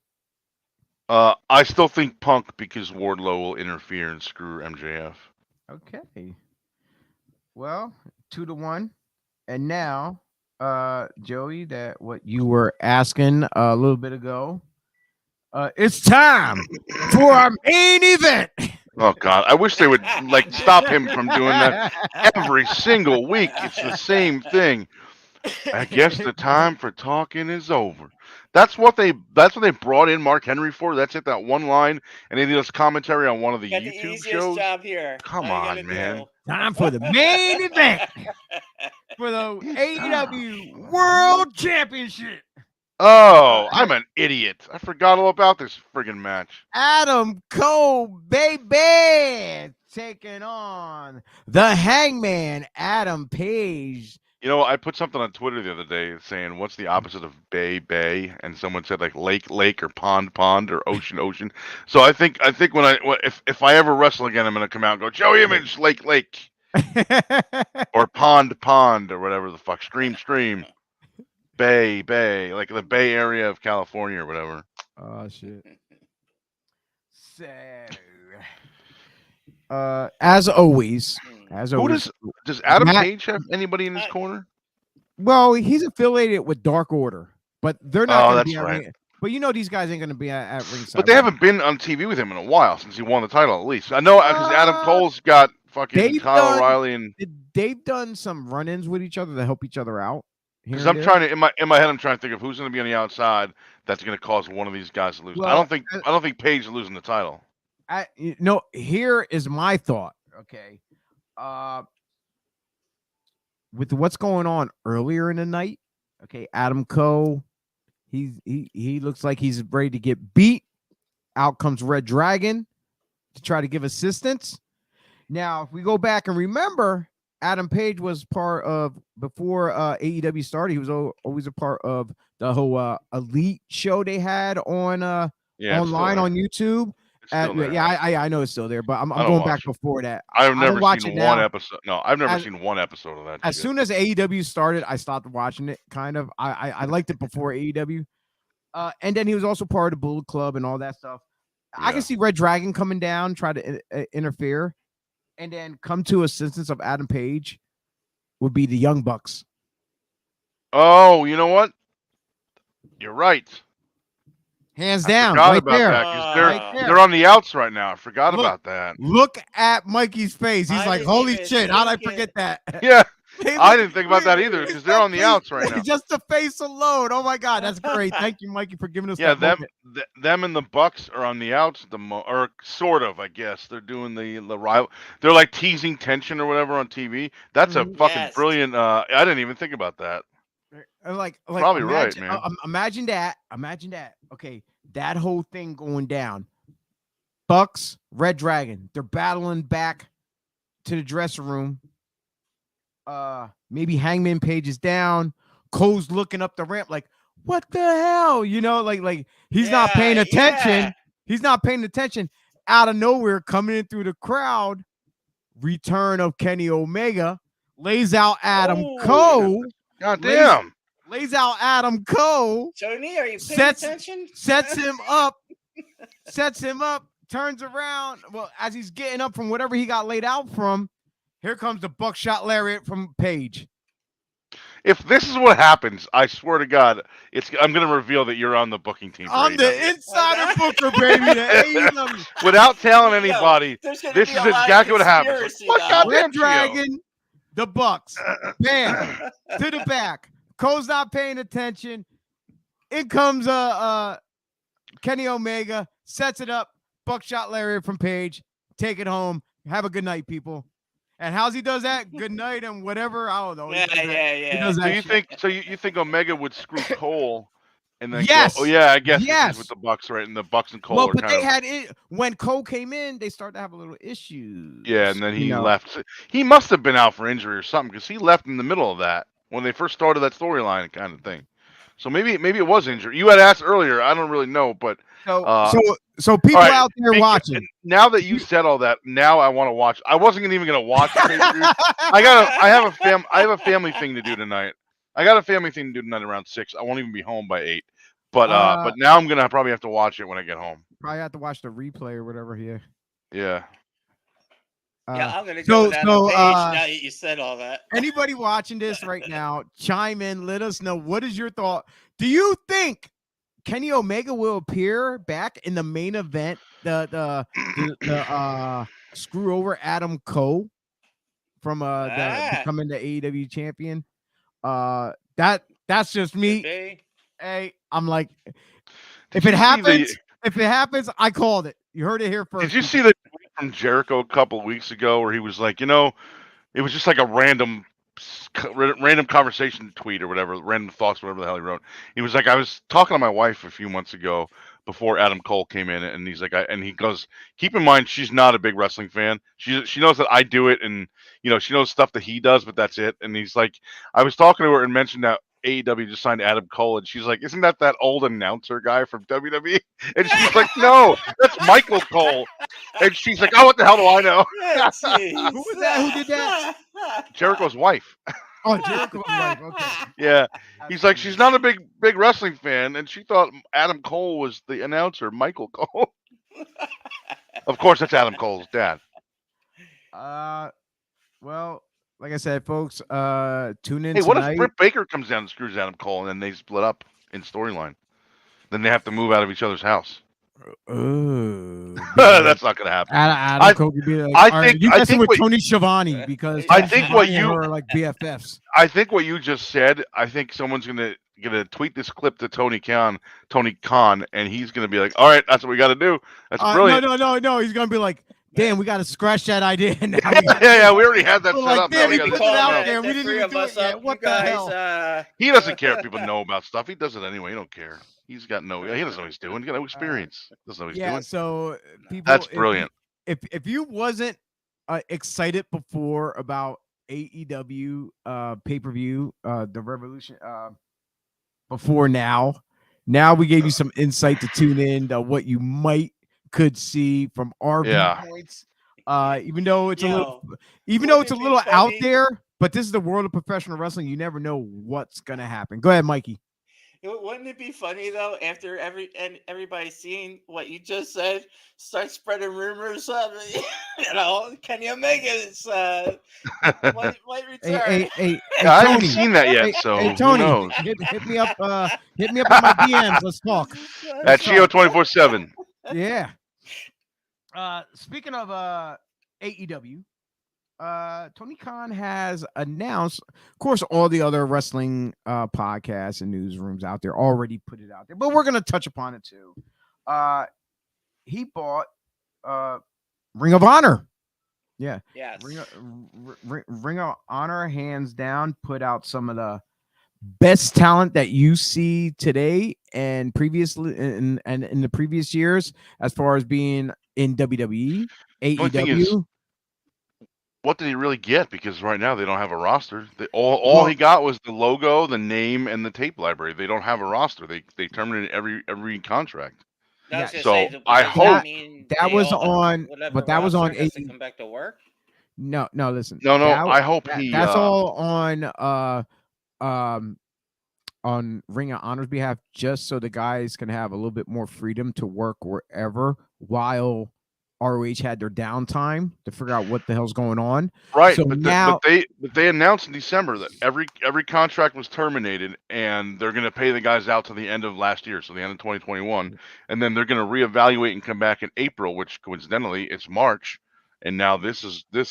I still think Punk because Wardlow will interfere and screw MJF. Okay. Well, 2-1, and now, Joey, that what you were asking a little bit ago. It's time for our main event. Oh God, I wish they would like stop him from doing that every single week. It's the same thing. I guess the time for talking is over. That's what they brought in Mark Henry for. That's it, that one line, and they did this commentary on one of the Got the YouTube easiest shows. job here. Come All you on, gotta man. do. Time for the main event for the AEW World Championship. Oh, I'm an idiot. I forgot all about this friggin' match. Adam Cole, baby, taking on the Hangman, Adam Page. You know, I put something on Twitter the other day saying, "What's the opposite of bay?" And someone said like lake, or pond, or ocean. So I think if I ever wrestle again, I'm gonna come out and go Joey Image, lake, or pond, or whatever the fuck, stream, bay, like the Bay Area of California or whatever. Oh shit. So, as always, Who does Adam Matt- Page have anybody in his corner? well, he's affiliated with Dark Order, but they're not. Oh, gonna that's be at right. ring- But you know these guys ain't gonna be at ringside. But they haven't been on TV with him in a while since he won the title. At least I know because Adam Cole's got fucking they've Kyle done- O'Reilly and. They've done some run-ins with each other to help each other out. Because I'm trying to in my head, I'm trying to think of who's going to be on the outside that's going to cause one of these guys to lose. Well, I don't think Page is losing the title. No, here is my thought. Okay, with what's going on earlier in the night, okay, Adam Cole, he looks like he's ready to get beat. Out comes Red Dragon to try to give assistance. Now, if we go back and remember, Adam Page was part of before AEW started. He was always a part of the whole Elite show they had on online on YouTube. I know it's still there, but I'm going back before that. I've never watch seen it one now. episode. No, I've never seen one episode of that. As shit. soon as AEW started, I stopped watching it. Kind of, I liked it before AEW, and then he was also part of the Bullet Club and all that stuff. I can see Red Dragon coming down, try to interfere, and then come to assistance of Adam Page would be the Young Bucks. Oh, you know what? You're right. Hands I down, forgot right about there. that because Right there. they're on the outs right now. I forgot Look, about that. Look at Mikey's face. He's I like, didn't holy even shit, how'd I think forget that? Yeah, Hey, I look, didn't think about that either because they're on the face- outs right now. Just the face alone. Oh my God, that's great. Thank you, Mikey, for giving us Yeah, that moment. them and the Bucks are on the outs or sort of. I guess they're doing the rival. They're like teasing tension or whatever on TV. That's a fucking Yes. brilliant. I didn't even think about that. Like Probably right, imagine, man. Imagine that. Imagine that. Okay, that whole thing going down. Bucks, Red Dragon, they're battling back to the dressing room. Maybe Hangman Page is down. Cole's looking up the ramp like, what the hell? You know, like he's not paying attention. Yeah. He's not paying attention. Out of nowhere, coming in through the crowd, return of Kenny Omega, lays out Adam Cole. God damn. Lays out Adam Cole. Joni, are you paying attention? Sets him up, turns around. Well, as he's getting up from whatever he got laid out from, here comes the buckshot lariat from Page. If this is what happens, I swear to God, I'm going to reveal that you're on the booking team. I'm the insider booker, baby. The AEW. Without telling anybody, this is exactly what happens. Like, Red Dragon, the Bucks, bam, to the back. Cole's not paying attention. In comes Kenny Omega, sets it up, buckshot lariat from Page. Take it home. Have a good night, people. And how's he does that? Good night and whatever. I don't know. Yeah. So you think Omega would screw Cole and then yes. go, oh yeah, I guess this is with the Bucks, right? And the Bucks and Cole. Well, but they had it when Cole came in, they started to have a little issues. Yeah, and then he left. He must have been out for injury or something because he left in the middle of that when they first started that storyline kind of thing. So maybe it was injury. You had asked earlier. I don't really know, but so people out there watching. Now that you said all that, now I want to watch. I wasn't even going to watch the pay-per-view. I have a family thing to do tonight. I got a family thing to do tonight around 6. I won't even be home by 8. But now I'm gonna probably have to watch it when I get home. Probably have to watch the replay or whatever here. Yeah. I'm gonna go with that page now that you said all that. Anybody watching this right now, chime in. Let us know, what is your thought? Do you think Kenny Omega will appear back in the main event? The screw over Adam Cole from becoming the AEW champion. That's just me. Hey, I'm like, if it happens, I called it. You heard it here first. Did you see the tweet from Jericho a couple of weeks ago where he was like, it was just like a random conversation tweet or whatever, random thoughts, whatever the hell he wrote. He was like, I was talking to my wife a few months ago before Adam Cole came in, and he's like, and he goes, keep in mind, she's not a big wrestling fan. She knows that I do it, and she knows stuff that he does, but that's it. And he's like, I was talking to her and mentioned that AEW just signed Adam Cole, and she's like, isn't that old announcer guy from WWE? And she's like, no, that's Michael Cole. And she's like, oh, what the hell do I know? Who was that? Who did that? Jericho's wife. Oh, Jericho's wife. Okay. Yeah. He's like, she's not a big wrestling fan, and she thought Adam Cole was the announcer, Michael Cole. Of course, that's Adam Cole's dad. Well, like I said, folks, tune in. Hey, what tonight. if Britt Baker comes down and screws Adam Cole, and then they split up in storyline? Then they have to move out of each other's house. That's not gonna happen. Adam Cole could be like, I think with Tony Schiavone because I think what you are like BFFs. I think what you just said. I think someone's gonna tweet this clip to Tony Khan, and he's gonna be like, "All right, that's what we got to do. That's brilliant." No. He's gonna be like, "Damn, we got to scratch that idea." Now we already had that set up. Damn, we put it out there. We didn't even do it yet. What the hell? He doesn't care if people know about stuff. He does it anyway. He don't care. He doesn't know what he's doing. He got no experience. Doesn't know what he's doing. So people, that's brilliant. If you wasn't excited before about AEW pay-per-view, the Revolution before now we gave you some insight to tune in to what you could see from our viewpoints. Even though it's a little out there, but this is the world of professional wrestling. You never know what's gonna happen. Go ahead, Mikey. Wouldn't it be funny though, after everybody seeing what you just said, start spreading rumors of Kenny Omega's might Hey, return. hey, hey, hey, I haven't Tony. seen that yet, Hey, so who Tony, knows? hit me up. Hit me up in my DMs. Let's talk. At Let's Chio talk. 24/7. Yeah. Speaking of AEW, Tony Khan has announced, of course, all the other wrestling podcasts and newsrooms out there already put it out there, but we're gonna touch upon it too. He bought Ring of Honor. Yeah, Yes. Ring of Honor, hands down, put out some of the best talent that you see today and previously and in the previous years, as far as being in WWE, The only thing is, AEW. what did he really get? Because right now they don't have a roster. All he Well, got was the logo, the name, and the tape library. They don't have a roster. They terminated every contract. I was yeah, gonna say, So I does that hope mean that they was all on, whatever but that was on roster has to AE. come back to work? No, no, listen, no. I hope he that's all um on Ring of Honor's behalf, just so the guys can have a little bit more freedom to work wherever while ROH had their downtime to figure out what the hell's going on. right, So but now, they announced in December that every contract was terminated, and they're going to pay the guys out to the end of last year, so the end of 2021, and then they're going to reevaluate and come back in April, which coincidentally it's March, and now this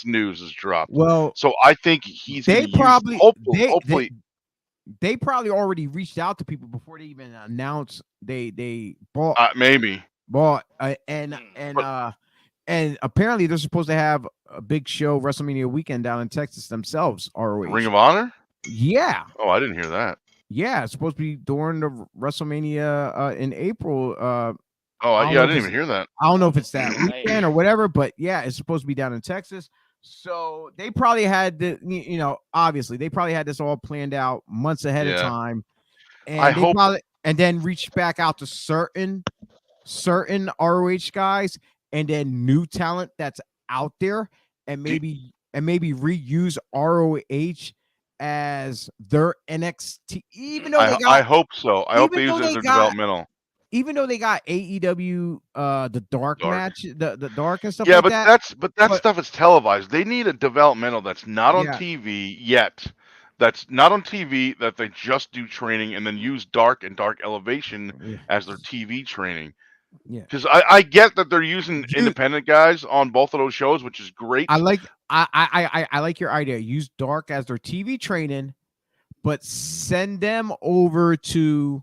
news is dropped. well, So I think he's going they to use probably hopefully. they probably already reached out to people before they even announced they Maybe, bought Hmm. and apparently they're supposed to have a big show WrestleMania weekend down in Texas themselves. Ring ROH, of Honor. yeah, Oh, I didn't hear that. yeah, it's supposed to be during the WrestleMania in April. Oh, I don't yeah, know I if didn't it's even hear that. I don't know if it's that Right. weekend or whatever, but yeah, it's supposed to be down in Texas. So they probably had obviously they probably had this all planned out months ahead of Yeah, time, I and they hope. probably and then reached back out to certain ROH guys and then new talent that's out there, and Do, maybe reuse ROH as their NXT, even though they I got hope so. I hope even they use though it as they their got developmental. even though they got AEW the dark Dark. match, the dark and stuff Yeah, like but that. that But stuff is televised. They need a developmental that's not on yeah, TV yet. That's not on TV, that they just do training and then use Dark and Dark Elevation yeah, as their TV training. yeah. Because I get that they're using You, independent guys on both of those shows, which is I great. like I like your idea. Use dark as their TV training, but send them over to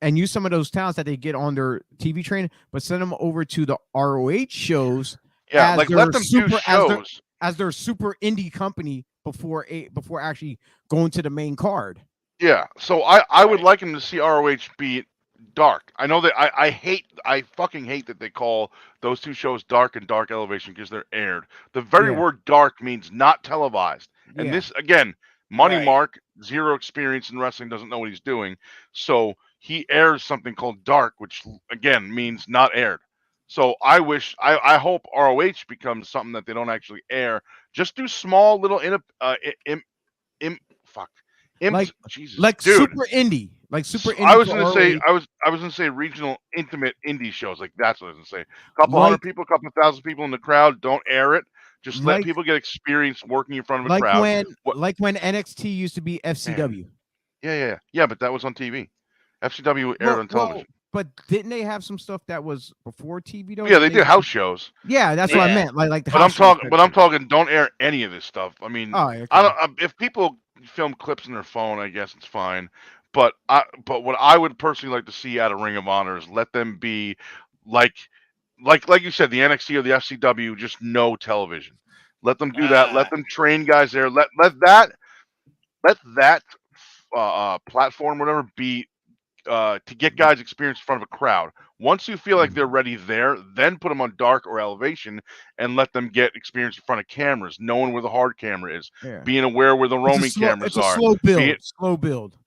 and use some of those talents that they get on their TV training, but send them over to the ROH shows Yeah, as like let their them do super shows. as their super indie company before actually going to the main card. Yeah, so I would Right. like him to see ROH beat Dark. I know that I fucking hate that they call those two shows Dark and Dark Elevation because they're aired. The very Yeah, word dark means not televised. And yeah, this again, Money Right. Mark, zero experience in wrestling, doesn't know what he's doing. So he airs something called Dark, which again means not aired. So I hope ROH becomes something that they don't actually air. Just do small little im, fuck. like Jesus, dude. super I indie was for gonna say ROH, I was gonna say regional intimate indie shows. Like that's what I was gonna say. A couple hundred like people, a couple thousand people in the crowd. Don't air it. Just let like people get experience working in front of a crowd. What when NXT used to be man? FCW. Yeah. But that was on TV. FCW aired on Well, television. but didn't they have some stuff that was before TV though? Yeah, Didn't they they? did house shows. Yeah, that's what I Yeah. meant. Like the house shows type But I'm shit. talking. Don't air any of this stuff. I mean, Oh, I okay. don't. If people film clips on their phone, I guess it's fine. But what I would personally like to see out of Ring of Honor is let them be like like you said, the NXT or the FCW, just no television. Let them do that. Let Uh, them train guys there. Let that platform, whatever, be to get guys experience in front of a crowd. Once you feel like they're ready there, then put them on dark or elevation and let them get experience in front of cameras, knowing where the hard camera is, Yeah. being aware where the roaming cameras It's a are. slow Be, build. Slow build.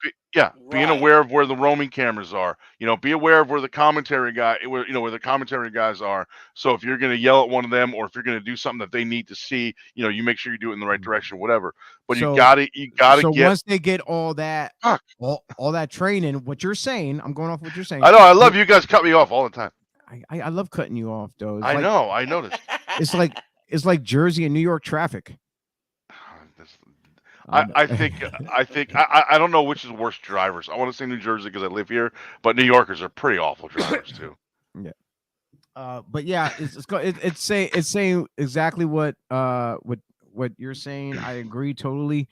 being Right. aware of where the roaming cameras are. Be aware of where the commentary where the commentary guys are. So if you're going to yell at one of them, or if you're going to do something that they need to see, you make sure you do it in the right direction, whatever. But you So gotta so get. once they get all that Fuck. all that training, what you're saying, I'm going off what you're saying. I know. I love you guys. Cut me off all the time. I love cutting you off though. It's I like know. I noticed. it's like it's like Jersey and New York traffic. This- I think I don't know which is worse drivers. I want to say New Jersey because I live here, but New Yorkers are pretty awful drivers too. Yeah. But yeah, it's saying exactly what you're saying. I agree totally.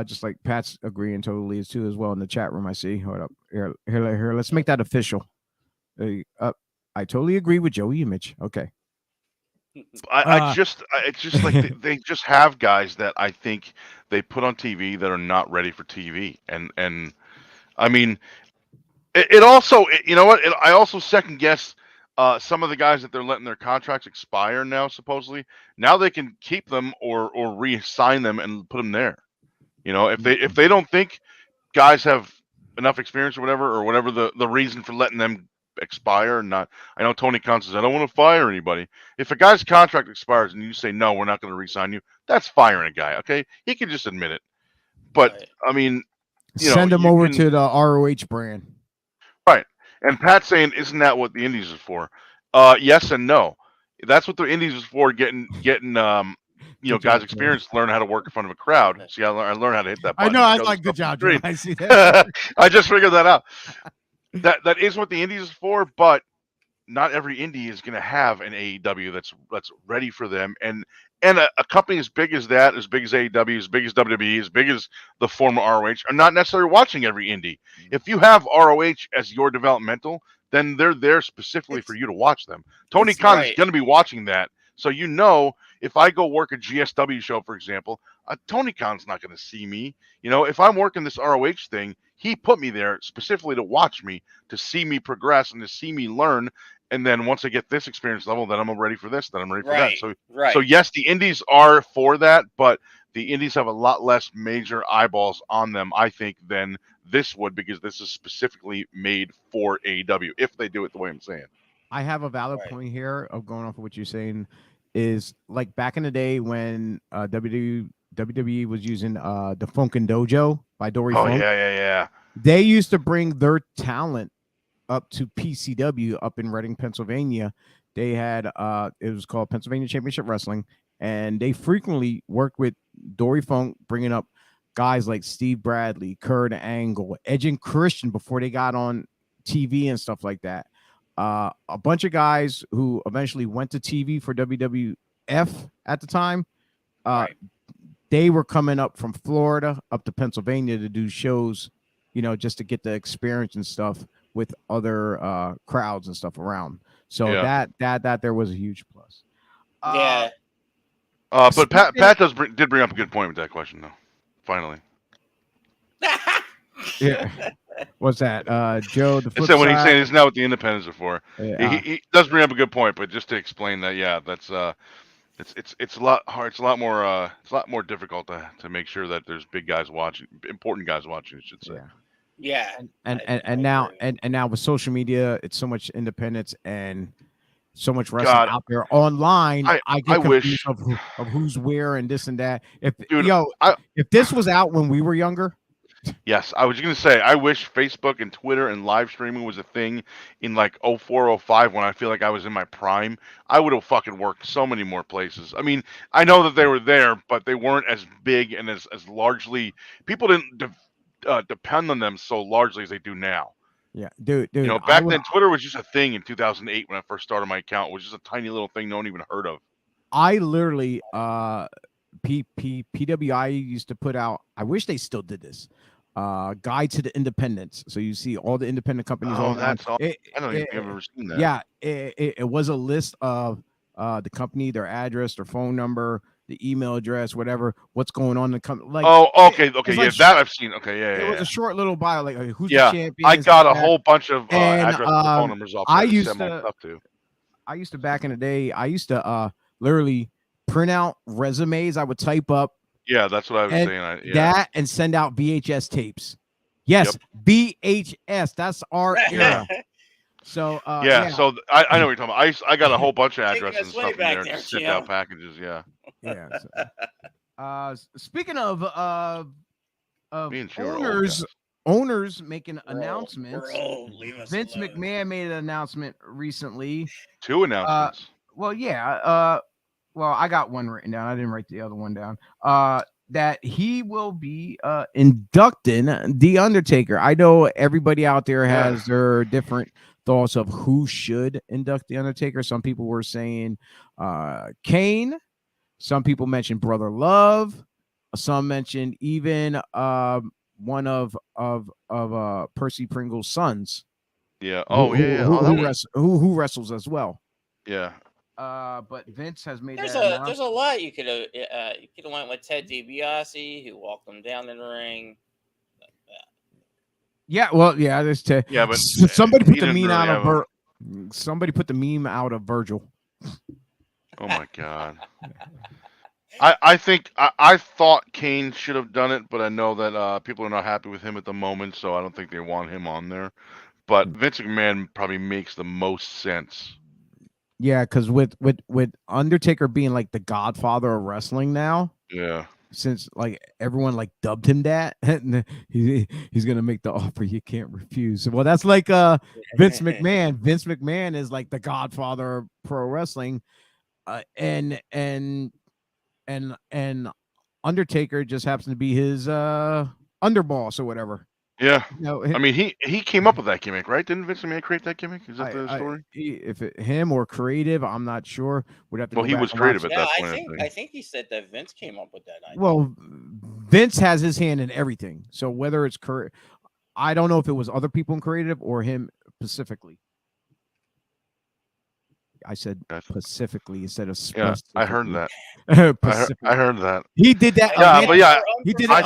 Just like Pat's agreeing totally too as well in the chat room. I see. Hold up here. Let's make that official. I totally agree with Joey and Mitch. Okay. It's just like they just have guys that I think they put on TV that are not ready for TV, and I mean, it also, you know what? I also second guess some of the guys that they're letting their contracts expire now. Supposedly, now they can keep them or reassign them and put them there. If they don't think guys have enough experience or whatever the reason for letting them expire. Not, I know Tony Khan says I don't want to fire anybody. If a guy's contract expires and you say no, we're not going to re-sign you, that's firing a guy. Okay, he can just admit it. But Right. I mean, send them over to the ROH brand. Right. And Pat's saying, isn't that what the Indies is for? Yes and no. That's what the Indies is for. Getting guys experience, learn how to work in front of a crowd. See, I learned how to hit that I button. know. I show the like good stuff on job, the Joe. screen. I see that. I just figured that out. That is what the Indies is for, but not every indie is going to have an AEW that's ready for them. And a company as big as that, as big as AEW, as big as WWE, as big as the former ROH, are not necessarily watching every indie. If you have ROH as your developmental, then they're there specifically for you to watch them. Tony Khan is going to be watching that. So if I go work a GSW show, for example, Tony Khan's not going to see me. If I'm working this ROH thing, he put me there specifically to watch me, to see me progress, and to see me learn. And then once I get this experience level, then I'm ready for this. Then I'm ready for that. So yes, the indies are for that, but the indies have a lot less major eyeballs on them, I think, than this would, because this is specifically made for AEW. If they do it the way I'm saying. I have a valid point here of going off of what you're saying. Is like back in the day when WWE was using the Funkin' Dojo by Dory Funk. Yeah. They used to bring their talent up to PCW up in Reading, Pennsylvania. They had it was called Pennsylvania Championship Wrestling, and they frequently worked with Dory Funk, bringing up guys like Steve Bradley, Kurt Angle, Edge and Christian before they got on TV and stuff like that. A bunch of guys who eventually went to TV for WWF at the time. They were coming up from Florida up to Pennsylvania to do shows, just to get the experience and stuff with other crowds and stuff around. So that there was a huge plus. But Pat did bring up a good point with that question, though. Finally. Yeah. What's that? Joe, the flip side. When side. he's saying it's not what the independents are for. Yeah. He does bring up a good point, but just to explain that, that's it's a lot hard. It's a lot more difficult to make sure that there's big guys watching, important guys watching, I should say. Yeah. And now with social media, it's so much independence and so much wrestling out there online. I get confused of who's where and this and that. If this was out when we were younger. Yes, I was going to say, I wish Facebook and Twitter and live streaming was a thing in like 04, 05, when I feel like I was in my prime. I would have fucking worked so many more places. I mean, I know that they were there, but they weren't as big and as largely, people didn't depend on them so largely as they do now. Yeah, dude. Back then, Twitter was just a thing in 2008 when I first started my account. It was just a tiny little thing no one even heard of. I literally, PWI used to put out, I wish they still did this, guide to the independents. So you see all the independent companies. Oh, that's all. I don't think I've ever seen that. Yeah, it was a list of the company, their address, their phone number, the email address, whatever, what's going on in the company. Like, Oh, okay, okay, it's yeah, like that I've seen. Okay, it was a yeah. short little bio, like who's the Yeah, I champions, got this, a that. whole bunch of And addresses and phone numbers off, so I I had to used send my to stuff to. back in the day, I used to literally print out resumes. I would type up Yeah, that's what I was and saying. Yeah, that and send out VHS tapes. yep. Yes, VHS. That's our era. So Yeah, yeah, so I know what you're talking about. I got a whole bunch of Taking addresses and us way stuff from back there, there, just sent out Gio. packages. Yeah, yeah. Speaking of me and Stu are old guys. owners making We're old. announcements. We're old. Leave us Vince alone. McMahon made an announcement recently. 2 announcements. Well, well, I got one written down. I didn't write the other one down. That he will be inducting the Undertaker. I know everybody out there has their different thoughts of who should induct the Undertaker. Some people were saying Kane. Some people mentioned Brother Love. Some mentioned even one of Percy Pringle's sons. Yeah. Oh, yeah. Oh, that was. Who wrestles as well. Yeah. But Vince has made There's that a lot you could have went with Ted DiBiase, who walked him down in the ring. Yeah, well, yeah, there's Yeah, but somebody put the didn't meme really out have of somebody put the meme out of Virgil. Oh my God. I think I thought Kane should have done it, but I know that people are not happy with him at the moment, so I don't think they want him on there. But Vince McMahon probably makes the most sense. Yeah, because with Undertaker being like the godfather of wrestling now, Yeah. since like everyone like dubbed him that, and he's gonna make the offer you can't refuse. Well, that's like Vince McMahon. Vince McMahon is like the godfather of pro wrestling, and Undertaker just happens to be his underboss or whatever. Yeah. No, I mean, he came up with that gimmick, right? Didn't Vince McMahon create that gimmick? Is that the story? If him or creative, I'm not sure. We'd have to. Well, go he back was and creative watch. at that point. I think he said that Vince came up with that idea. Well, Vince has his hand in everything. So whether it's I don't know if it was other people in creative or him specifically. I said specifically instead of specifically. Yeah, I heard that. I heard that. He did that. Yeah, but yeah, he did it. I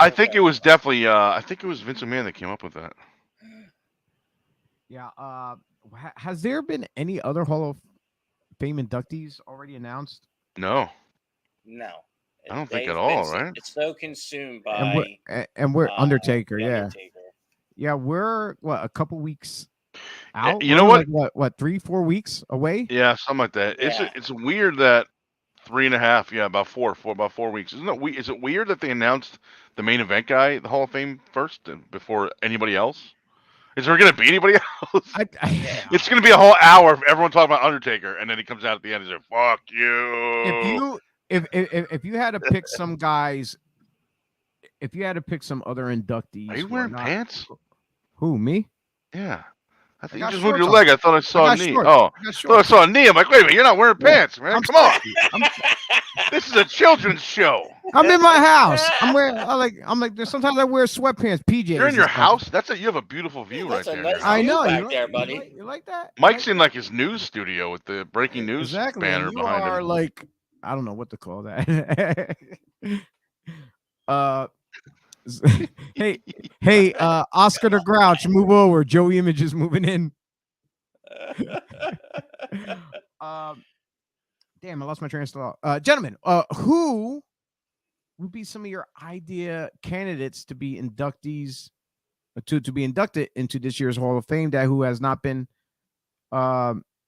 think it was definitely. I think it was Vince McMahon that came up with that. Yeah. Has there been any other Hall of Fame inductees already announced? No. No. I don't think at all, right? It's so consumed by and we're Undertaker, yeah. Undertaker. Yeah, we're a couple weeks out. You know what? Like, what 3-4 weeks away? Yeah, something like that. Yeah. It's weird that 3.5, about 4 weeks. Isn't it? Is it weird that they announced the main event guy, the Hall of Fame, first before anybody else? Is there going to be anybody else? It's going to be a whole hour of everyone talking about Undertaker, and then he comes out at the end and says, "Fuck you." If you had to pick some guys, if you had to pick some other inductees, Are you wearing pants? Who, me? Yeah. I think you just moved your leg. I thought I saw a knee. Oh, I thought I saw a knee. I'm like, wait a minute, you're not wearing pants, man. Come on. This is a children's show. I'm in my house. I'm like. There's sometimes I wear sweatpants, PJs. You're in your house. That's it. You have a beautiful view right there. Nice I know. Back there, buddy. You like that? Mike's in like his news studio with the breaking news banner behind him. You are like, I don't know what to call that. hey, Oscar the Grouch, move over. Joey Image is moving in. Damn, I lost my train of thought. Gentlemen, who would be some of your idea candidates to be inductees to be inducted into this year's Hall of Fame that who has not been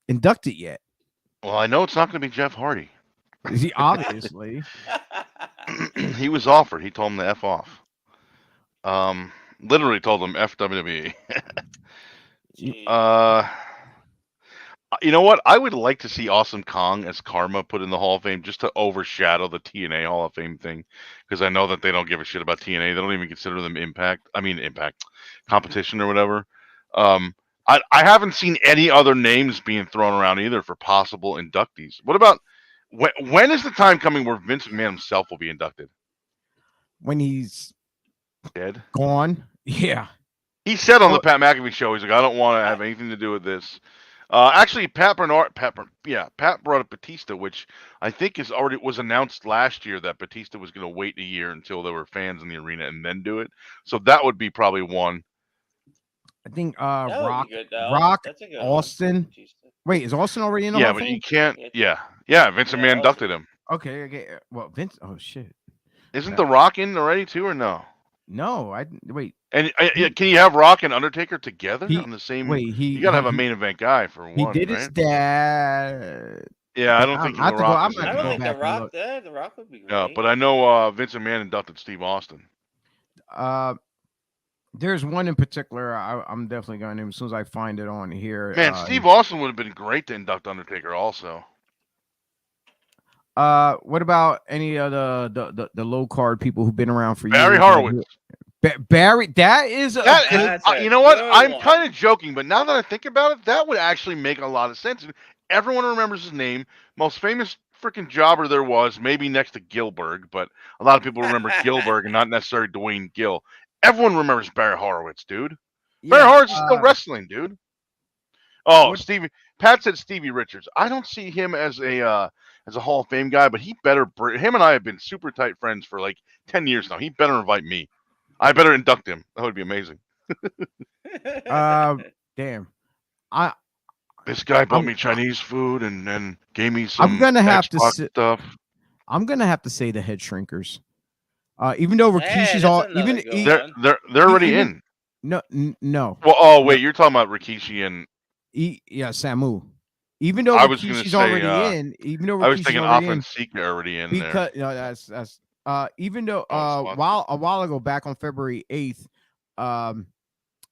inducted yet? Well, I know it's not going to be Jeff Hardy. He obviously. He was offered. He told him to F off. Literally told him F WWE. You know what? I would like to see Awesome Kong as Karma put in the Hall of Fame just to overshadow the TNA Hall of Fame thing, because I know that they don't give a shit about TNA. They don't even consider them Impact competition or whatever. I haven't seen any other names being thrown around either for possible inductees. What about when is the time coming where Vince McMahon himself will be inducted? When he's dead, gone. Yeah. He said on the Pat McAfee show, he's like, I don't want to have anything to do with this. Actually, Pat brought up Batista, which I think is already was announced last year that Batista was going to wait a year until there were fans in the arena and then do it. So that would be probably one. I think That would be good though. Rock, That's a good one. Austin. Batista. Wait, is Austin already in the Hall Yeah, of but you Fame? can't. Yeah, Yeah. Vince yeah, McMahon inducted Austin. him. Okay. Well, Vince. Oh shit. Isn't Yeah. The Rock in already too, or no? No, wait. And He can you have Rock and Undertaker together he on the same? wait. You got to have a main event guy for He one, did his right? dad. Yeah, I don't I'm think I have The to go. Rock I'm is gonna in I have to don't go there. think The back and Rock. look. The Rock would be Yeah, great. but I know Vince McMahon inducted Steve Austin. Uh, there's one in particular. I'm definitely going to as soon as I find it on here. Man, Steve Austin would have been great to induct Undertaker also. What about any of the low card people who've been around for Barry years? Horowitz. Barry, that is a That good. is, That's a you know what? good I'm one. kind of joking, but now that I think about it, that would actually make a lot of sense. Everyone remembers his name. Most famous freaking jobber there was, maybe next to Gilbert, but a lot of people remember Gilbert and not necessarily Dwayne Gill. Everyone remembers Barry Horowitz, dude. Barry Yeah. Horowitz is still wrestling, dude. Oh, What? Stevie. Pat said Stevie Richards. I don't see him as a Hall of Fame guy, but he better. Him and I have been super tight friends for like 10 years now. He better invite me. I better induct him. That would be amazing. Damn. I This guy bought I'm me Chinese food and then gave me I'm some gonna have to Xbox stuff. I'm gonna have to say the head shrinkers. Even though Hey, Rikishi's that's all another good They're one. they're they're already even in. no no Well, oh no wait, you're talking about Rikishi and yeah Samu. Even though I was gonna Rikishi's say already in, I was thinking Offense Seeker already in there. because that's even though Oh, it's a while ago back on February 8th,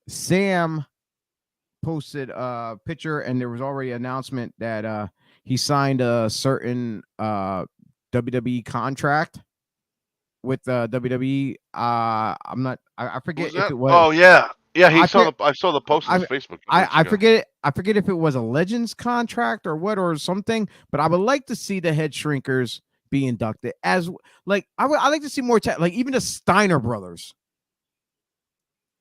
Sam posted a picture and there was already an announcement that he signed a certain WWE contract with WWE. I'm not I forget Who's if that? it was Oh yeah. Yeah, I I saw the post on I his Facebook. a couple weeks I ago. forget if it was a Legends contract or what or something, but I would like to see the head shrinkers be inducted as like I like to see more like even the Steiner brothers,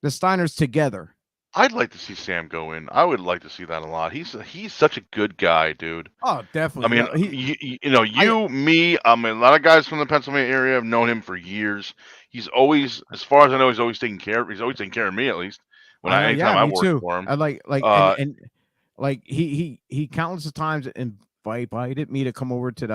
the Steiners together. I'd like to see Sam go in. I would like to see that a lot. He's such a good guy, dude. Oh, I definitely. mean, me, a lot of guys from the Pennsylvania area have known him for years. He's always, as far as I know, he's always taking care. He's always taking care of me at least. I know. Anytime Yeah, I me worked too. for him, I like uh, and like he countless of times invited me to come over to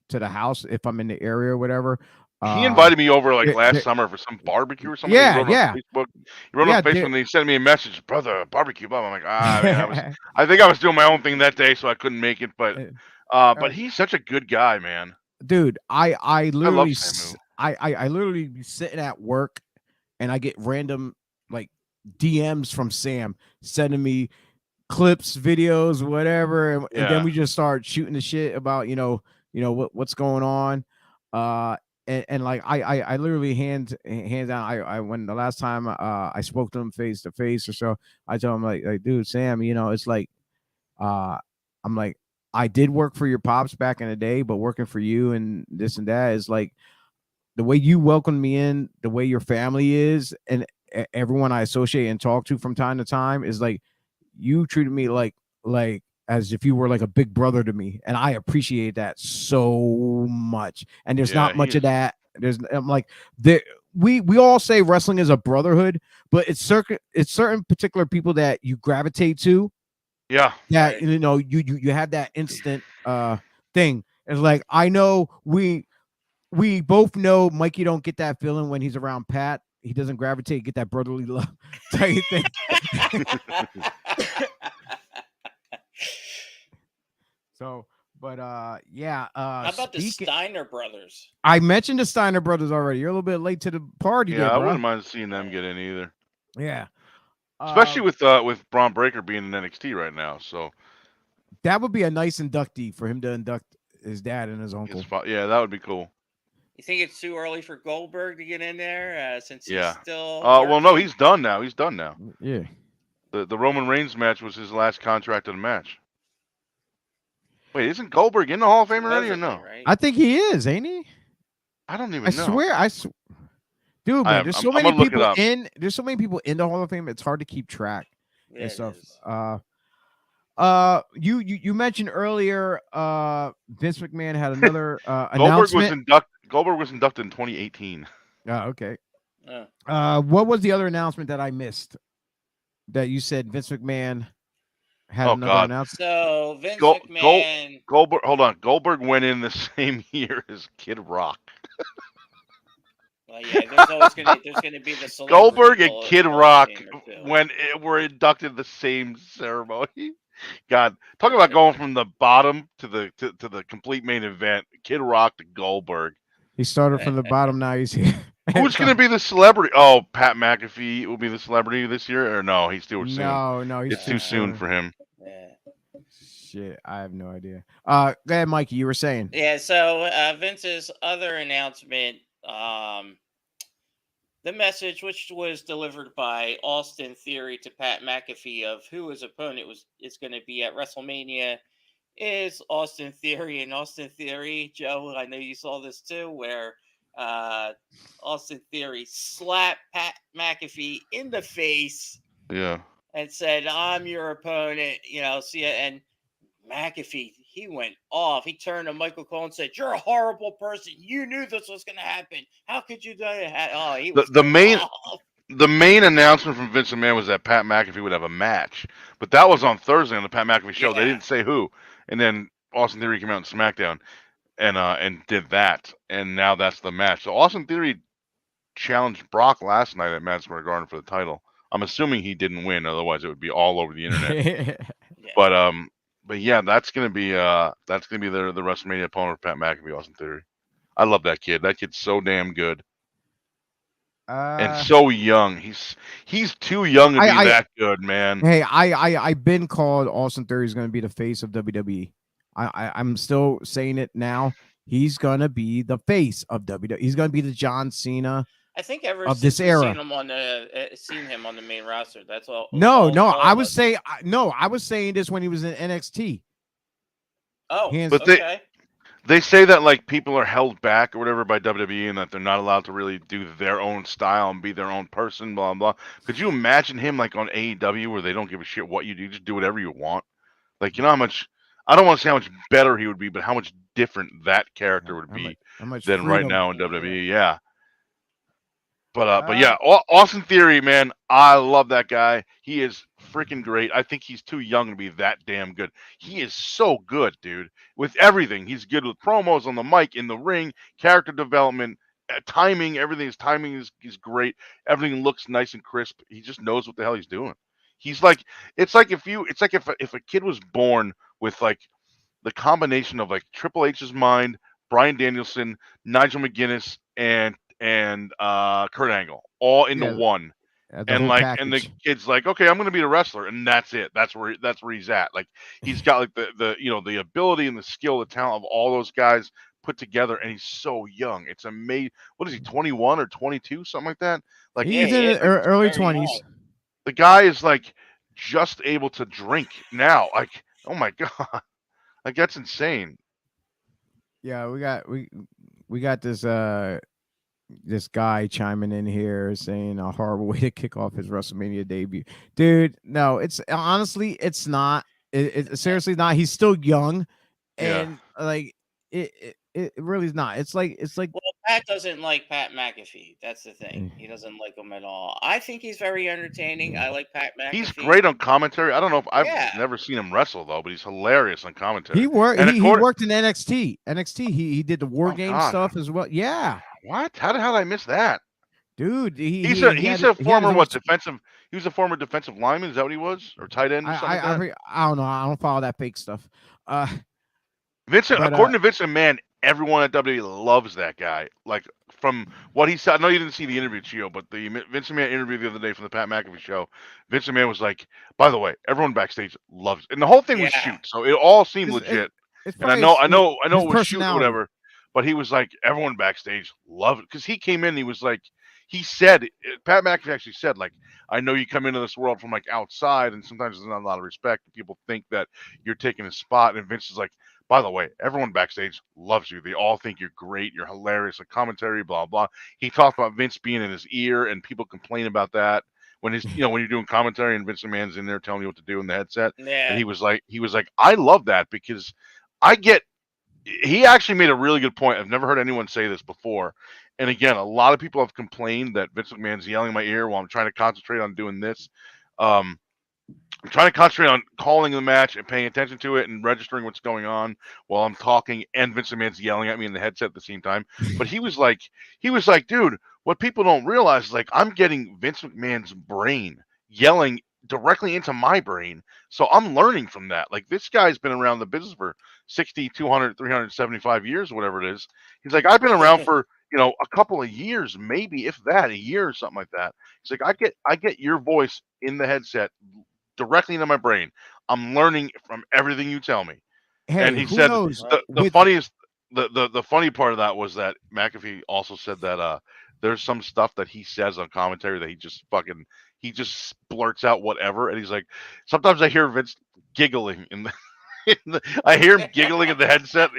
the house if I'm in the area or whatever. he invited me over like there- last there- summer for some barbecue or something. He yeah, wrote on yeah, Facebook. He wrote on yeah. Facebook and he sent me a message, brother, barbecue. Blah. I'm like, man, I think I was doing my own thing that day, so I couldn't make it. But he's such a good guy, man. Dude, I I literally love Samu. I literally be sitting at work and I get random like DMs from Sam sending me clips, videos, whatever, and then Yeah. we just start shooting the shit about what's going on. And like I literally hands down. I when the last time I spoke to him face to face or so, I told him like dude, Sam, it's like I'm like I did work for your pops back in the day, but working for you and this and that is like the way you welcome me in, the way your family is, and everyone I associate and talk to from time to time is like you treated me like as if you were like a big brother to me, and I appreciate that so much. And there's not much of that. I'm like there. We all say wrestling is a brotherhood, but it's certain particular people that you gravitate to. Yeah. That you have that instant thing. It's like I know we both know Mikey don't get that feeling when he's around Pat. He doesn't gravitate, get that brotherly love type thing. So, but yeah. How about the Steiner brothers? I mentioned the Steiner brothers already. You're a little bit late to the party. Yeah, there, I bro. wouldn't mind seeing them get in either. Yeah. Especially with Braun Breaker being in NXT right now, so that would be a nice inductee for him to induct his dad and his uncle. Yeah, that would be cool. You think it's too early for Goldberg to get in there since he's still? Well, no, he's done now. He's done now. Yeah. The Roman Reigns match was his last contracted match. Wait, isn't Goldberg in the Hall of Fame already or no? Right? I think he is, ain't he? I don't even know. Dude, man, there's so many people in. There's so many people in the Hall of Fame. It's hard to keep track and stuff. You mentioned earlier, Vince McMahon had another announcement. Goldberg was inducted in 2018. Okay. Uh, What was the other announcement that I missed? That you said Vince McMahon had Oh another God, announcement. so Vince Go Go McMahon. Goldberg. Hold on, Goldberg went in the same year as Kid Rock. Well, yeah, there's gonna be the celebrity Goldberg and Kid Hall of Rock Famer too. were inducted the same ceremony. God, talk about going from the bottom to the complete main event. Kid Rock to Goldberg. He started from the bottom. Now he's here. Who's going to be the celebrity? Oh, Pat McAfee will be the celebrity this year, or no? He's too soon. No, he's It's too too soon soon. for him. Yeah. Shit, I have no idea. Go ahead, Mikey. You were saying. Yeah. So Vince's other announcement, the message which was delivered by Austin Theory to Pat McAfee of who his opponent is going to be at WrestleMania is Austin Theory. And Austin Theory, Joe, I know you saw this too, where uh, Austin Theory slapped Pat McAfee in the face Yeah. and said, "I'm your opponent." See ya. And McAfee, he went off. He turned to Michael Cole and said, "You're a horrible person. You knew this was going to happen. How could you do that?" Oh, he The was the going main off. the main announcement from Vince McMahon was that Pat McAfee would have a match, but that was on Thursday on the Pat McAfee show. They Yeah. didn't say who, and then Austin Theory came out on SmackDown and did that, and now that's the match. So Austin Theory challenged Brock last night at Madison Square Garden for the title. I'm assuming he didn't win, otherwise it would be all over the internet. Yeah. But yeah, that's gonna be the WrestleMania opponent for Pat McAfee, Austin Theory. I love that kid. That kid's so damn good and uh, so young. He's too young to be I that good, man. Hey, I've been called Austin Theory is going to be the face of WWE. I'm still saying it now. He's going to be the face of WWE. He's going to be the John Cena I think ever of this since we've era. seen him on the main roster, that's all. No, no, All I of was us. saying no, I was saying this when he was in NXT. Oh, Hands, But okay. they say that like people are held back or whatever by WWE and that they're not allowed to really do their own style and be their own person, blah blah. Could you imagine him like on AEW where they don't give a shit what you do, just do whatever you want? Like you know how much I don't want to say how much better he would be, but how much different that character would be how much than right freedom? now in Mhm. WWE. Yeah. But Uh, yeah, Austin Theory, man, I love that guy. He is freaking great. I think he's too young to be that damn good. He is so good, dude. With everything, he's good with promos on the mic, in the ring, character development, timing. Everything's timing is great. Everything looks nice and crisp. He just knows what the hell he's doing. He's like, it's like if a kid was born with like the combination of like Triple H's mind, Brian Danielson, Nigel McGuinness, and Kurt Angle all into yeah, one. the And whole like, and the package. kid's like, okay, I'm gonna be the wrestler, and that's it. That's where he's at. Like, he's got like the the ability and the skill, the talent of all those guys put together, and he's so young. It's amazing. What is he, 21 or 22, something like that? Like, Yeah, He's he in is. the He's early very 20s. young. the guy is like just able to drink now. Like, oh my god, like that's insane. Yeah, we got this guy chiming in here saying a horrible way to kick off his WrestleMania debut. Dude, no, it's honestly, it's not. It's seriously not. He's still young, Yeah. and like it really is not. It's like Well, Pat doesn't like Pat McAfee. That's the thing. eh, He doesn't like him at all. I think he's very entertaining. I like Pat He's McAfee. great on commentary. I don't know if I've Yeah. never seen him wrestle though, but he's hilarious on commentary. he worked And he according, worked in NXT. NXT. He did the war oh game god, stuff as well. Yeah, what? How the hell did I miss that? dude. He's a He had his former own. what defensive? He was a former defensive lineman. Is that what he was, or tight end or something like that? I don't know. I don't follow that fake stuff. Uh, Vincent, but according to Vincent McMahon, everyone at WWE loves that guy. Like from what he said, I know you didn't see the interview, Chio, but the Vincent McMahon interview the other day from the Pat McAfee show, Vincent McMahon was like, "By the way, everyone backstage loves," and the whole thing was Yeah. shoot, so it all seemed it's, legit. it's And I probably know, I know, I know his it was shoot or personality. whatever, but he was like, everyone backstage loved it because he came in. He was like, he said, Pat McAfee actually said, like, I know you come into this world from like outside, and sometimes there's not a lot of respect. People think that you're taking a spot, and Vince is like, by the way, everyone backstage loves you. They all think you're great. You're hilarious. The commentary, blah blah. He talked about Vince being in his ear, and people complain about that. when he's when you're doing commentary and Vince McMahon's in there telling you what to do in the headset, and Yeah. he was like, I love that because I get. He actually made a really good point. I've never heard anyone say this before. And again, a lot of people have complained that Vince McMahon's yelling in my ear while I'm trying to concentrate on doing this. Um, I'm trying to concentrate on calling the match and paying attention to it and registering what's going on while I'm talking, and Vince McMahon's yelling at me in the headset at the same time. But he was like, dude, what people don't realize is like I'm getting Vince McMahon's brain yelling directly into my brain. So I'm learning from that. Like this guy's been around the business for 60, 200, 375 years, whatever it is. He's like, I've been around for, a couple of years, maybe if that, a year or something like that. He's like, I get your voice in the headset directly into my brain. I'm learning from everything you tell me. And Hey, he who said knows? the funniest the funny part of that was that McAfee also said that there's some stuff that he says on commentary that he just blurts out whatever, and he's like, sometimes I hear Vince giggling I hear him giggling in the headset.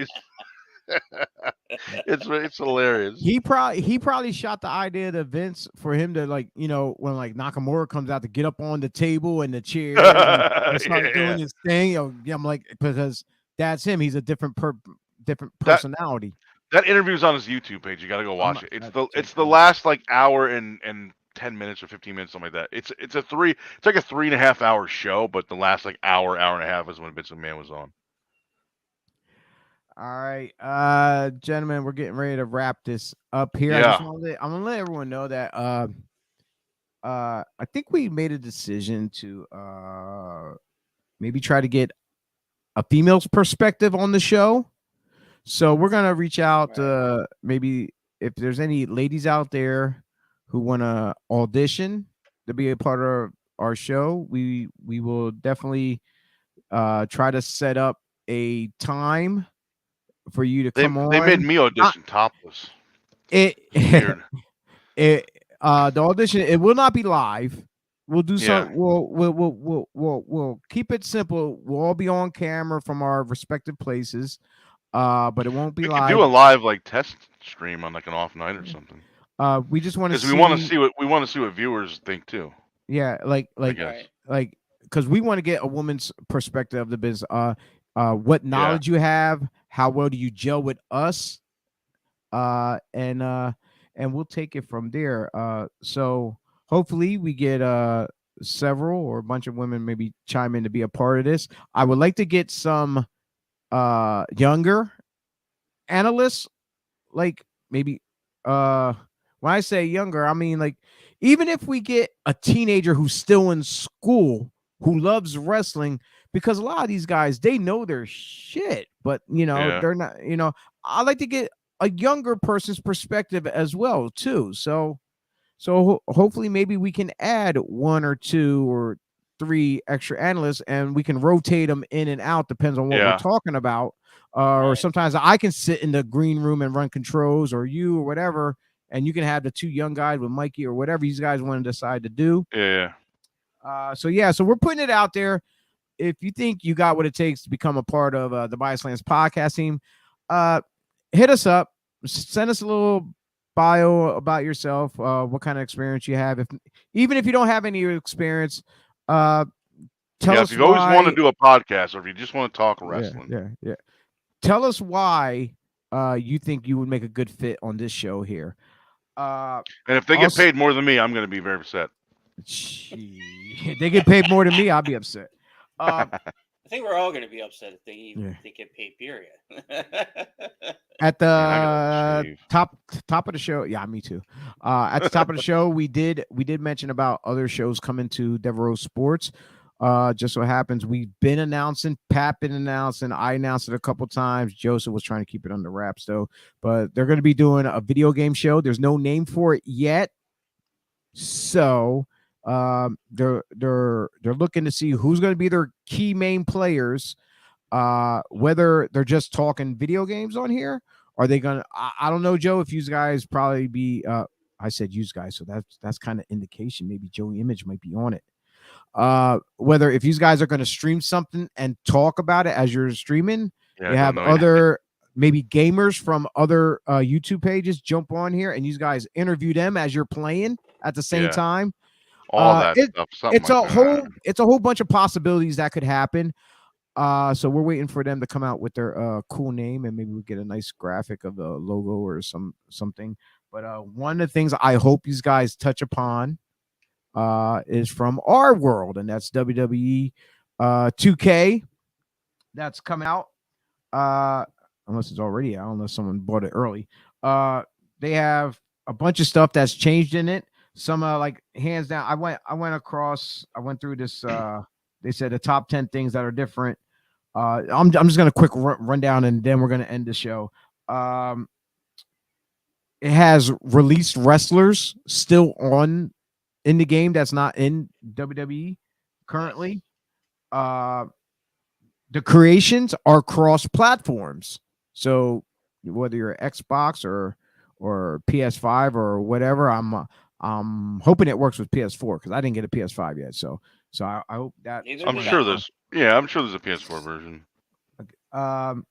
It's hilarious. He probably shot the idea to Vince for him to when like Nakamura comes out to get up on the table and the chair and start doing his thing. I'm like, because that's him. He's a different personality. That interview's on his YouTube page. You got to go watch it. It's the that. last like hour and 10 minutes or 15 minutes, something like that. It's like a 3.5 hour show, but the last like hour and a half is when Vince McMahon was on. All right, gentlemen, we're getting ready to wrap this up here. Yeah. I'm gonna let everyone know that I think we made a decision to maybe try to get a female's perspective on the show. So we're gonna reach out to maybe if there's any ladies out there who want to audition to be a part of our show. We will definitely try to set up a time for you to come on. They made me audition topless. It Weird. the audition, it will not be live. We'll do some. Yeah. We'll keep it simple. We'll all be on camera from our respective places, but it won't be We live. could do a live like test stream on like an off night or something. We just want to because we want to see what viewers think too. Yeah, like because we want to get a woman's perspective of the business. What knowledge you have, how well do you gel with us, and we'll take it from there. So hopefully we get several or a bunch of women maybe chime in to be a part of this. I would like to get some younger analysts, like maybe when I say younger, I mean like even if we get a teenager who's still in school who loves wrestling, because a lot of these guys, they know their shit, but they're not, I like to get a younger person's perspective as well too. So hopefully maybe we can add 1 or 2 or 3 extra analysts and we can rotate them in and out, depends on what we're talking about. Or sometimes I can sit in the green room and run controls, or you or whatever, and you can have the 2 young guys with Mikey or whatever you guys want to decide to do. So we're putting it out there. If you think you got what it takes to become a part of the BodySlams podcast team, hit us up. Send us a little bio about yourself, what kind of experience you have. Even if you don't have any experience, tell us if you always want to do a podcast, or if you just want to talk wrestling. Yeah. Tell us why you think you would make a good fit on this show here. And if they get paid more than me, I'm going to be very upset. If they get paid more than me, I'll be upset. I think we're all going to be upset if they get paid, period. At the top of the show, yeah, me too. At the top of the show, we did mention about other shows coming to Devereaux Sports. Just so happens we've been announcing, Pat been announcing, I announced it a couple times. Joseph was trying to keep it under wraps though, but they're going to be doing a video game show. There's no name for it yet, so they're looking to see who's going to be their key main players, whether they're just talking video games on here. Are they gonna I don't know, Joe, if you guys probably be I said you guys, so that's kind of indication maybe Joey Image might be on it. Whether if you guys are going to stream something and talk about it as you're streaming, you have other maybe gamers from other YouTube pages jump on here and you guys interview them as you're playing at the same time. all that It stuff, something it's like a that. whole bunch of possibilities that could happen. So we're waiting for them to come out with their cool name, and maybe we get a nice graphic of the logo or something. But one of the things I hope these guys touch upon is from our world, and that's WWE 2K that's coming out. Unless it's already out, unless someone bought it early. They have a bunch of stuff that's changed in it. Some like hands down. I went through this. They said the top 10 things that are different. I'm just gonna quick run down, and then we're gonna end the show. It has released wrestlers still on in the game that's not in WWE currently. Uh, the creations are cross platforms, so whether you're Xbox or PS5 or whatever, I'm hoping it works with PS4 because I didn't get a PS5 yet. So I hope that. Neither I'm did sure I. there's yeah, I'm sure there's a PS4 version. Um,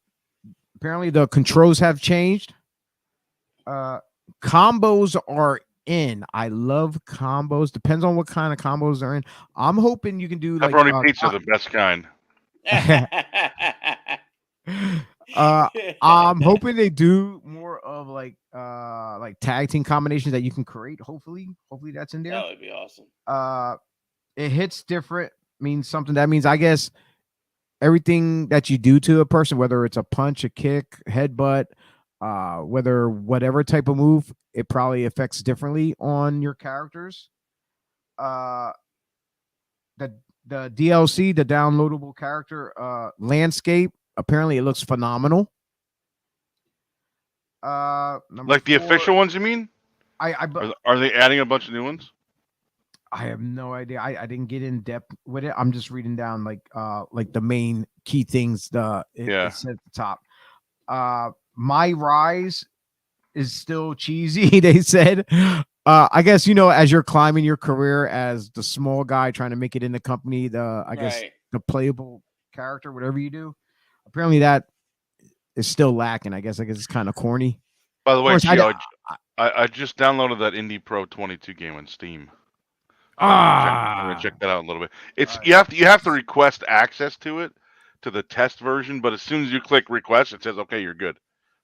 apparently the controls have changed. Combos are in. I love combos. Depends on what kind of combos are in. I'm hoping you can do like Pepperoni pizza, the best kind. I'm hoping they do more of like tag team combinations that you can create. Hopefully that's in there. That would be awesome. It hits different means something. That means I guess everything that you do to a person, whether it's a punch, a kick, headbutt, whether whatever type of move, it probably affects differently on your characters. Uh, the DLC, the downloadable character landscape, apparently it looks phenomenal. Number Like the 4, official ones, you mean? I Are they adding a bunch of new ones? I have no idea. I didn't get in depth with it. I'm just reading down like the main key things. Yeah. It said at the top. My Rise is still cheesy. They said. I guess as you're climbing your career as the small guy trying to make it in the company, I guess Right. the playable character, whatever you do, apparently that is still lacking. I guess it's kind of corny. By the Of way, course, Gio, I just downloaded that Indie Pro 22 game on Steam. So I'm gonna check that out a little bit. It's Right. you have to request access to it to the test version, but as soon as you click request, it says okay, you're good.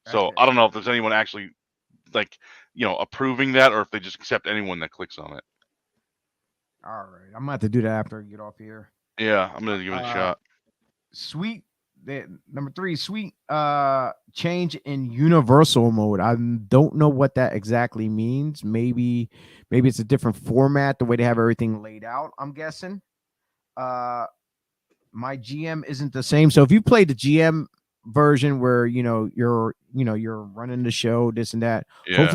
So Okay. I don't know if there's anyone actually like approving that, or if they just accept anyone that clicks on it. All right, I'm gonna have to do that after I get off here. Yeah, I'm gonna give it a shot. Sweet. Number 3, sweet change in universal mode. I don't know what that exactly means. Maybe it's a different format, the way they have everything laid out, I'm guessing. My GM isn't the same. So if you play the GM version where you're running the show, this and that, Yeah.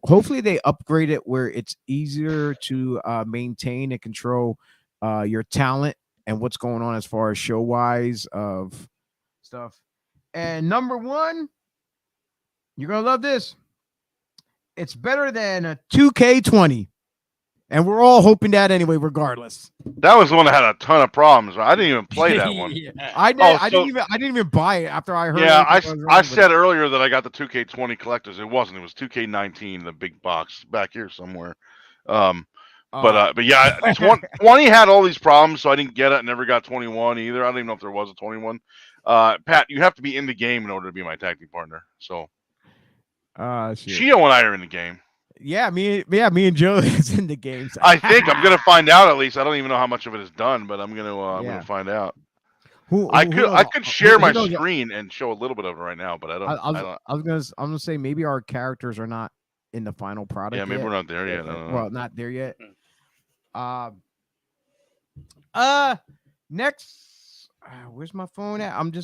hopefully they upgrade it where it's easier to maintain and control your talent and what's going on as far as show wise of stuff. And number 1, you're gonna love this. It's better than a 2K20, and we're all hoping that anyway, regardless. That was the one that had a ton of problems. I didn't even play that one. I didn't even buy it after I heard. Yeah, everything was I wrong said earlier that I got the 2K20 collectors. It wasn't. It was 2K19, the big box back here somewhere. But yeah, 20 had all these problems, so I didn't get it. I never got 21 either. I don't even know if there was a 21. Pat, you have to be in the game in order to be my tag team partner. So, shit. Gio and I are in the game. Yeah, me and Joe is in the game. So. I think I'm gonna find out at least. I don't even know how much of it is done, but I'm gonna find out. I could share my screen and show a little bit of it right now, but I don't. I'm gonna say maybe our characters are not in the final product. Yeah, maybe yet. we're not there yet. Well, not there yet. Next, where's my phone at?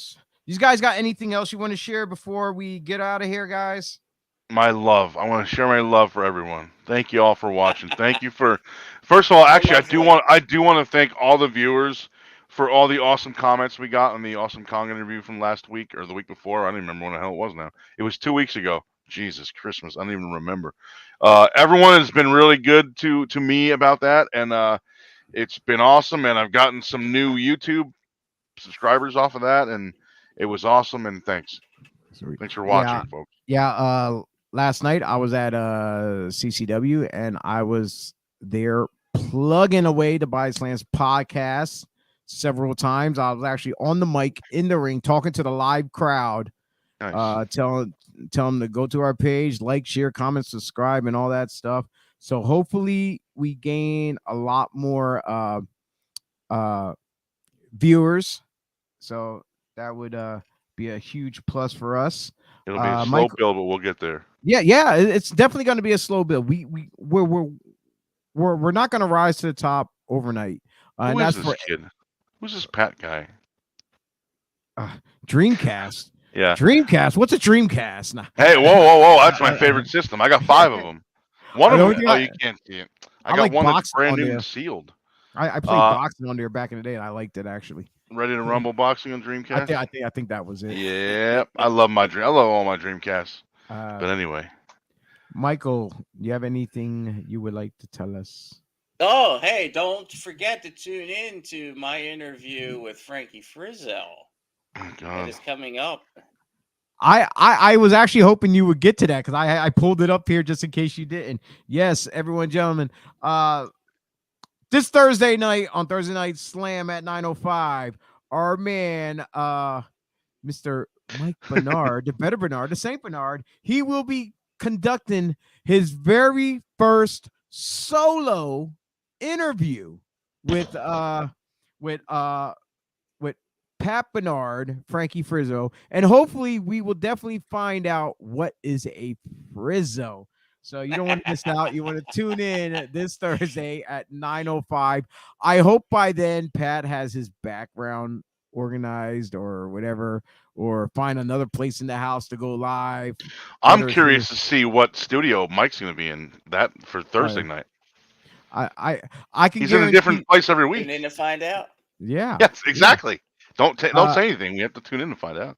You guys got anything else you want to share before we get out of here, guys? My love. I want to share my love for everyone. Thank you all for watching. Thank you for. First of all, actually, I do want to thank all the viewers for all the awesome comments we got on the Awesome Kong interview from last week or the week before. I don't even remember when the hell it was now. It was 2 weeks ago. Jesus Christmas. I don't even remember. Everyone has been really good to me about that, and it's been awesome. And I've gotten some new YouTube subscribers off of that, and it was awesome. And thanks. Thanks for watching, folks. Yeah. Last night I was at CCW and I was there plugging away the BodySlams podcast several times. I was actually on the mic in the ring talking to the live crowd. Nice. Tell them to go to our page, like, share, comment, subscribe, and all that stuff. So hopefully we gain a lot more viewers. So that would be a huge plus for us. It'll be a slow Mike, build, but we'll get there. yeah, it's definitely going to be a slow build. We're not going to rise to the top overnight. Who And is that's this for kid? Who's this Pat guy? Dreamcast. Yeah. Dreamcast. What's a Dreamcast? Nah. Hey, whoa! That's my favorite system. I got 5 of them. One of them. Oh, you can't see it. I got like one that's boxing brand on new there. and sealed. I played boxing on there back in the day, and I liked it actually. Ready to Rumble boxing on Dreamcast? I think that was it. Yeah, I love all my Dreamcasts. But anyway, Michael, do you have anything you would like to tell us? Oh, hey, don't forget to tune in to my interview with Frankie Frizzell. oh That God, is coming up. I was actually hoping you would get to that because I pulled it up here just in case you didn't. Yes, everyone, gentlemen. This Thursday night on Thursday Night Slam at 9:05, our man, Mr. Mike Bernard, the better Bernard, the Saint Bernard, he will be conducting his very first solo interview with Pat Bernard, Frankie Frizzo, and hopefully we will definitely find out what is a Frizzo. So you don't want to miss out. You want to tune in this Thursday at 9:05. I hope by then Pat has his background organized or whatever, or find another place in the house to go live. I'm curious to see what studio Mike's going to be in that for Thursday night. I can. He's in a different place every week. Tune in to find out. Yeah. Yes, exactly. Yeah. Don't say anything. We have to tune in to find out.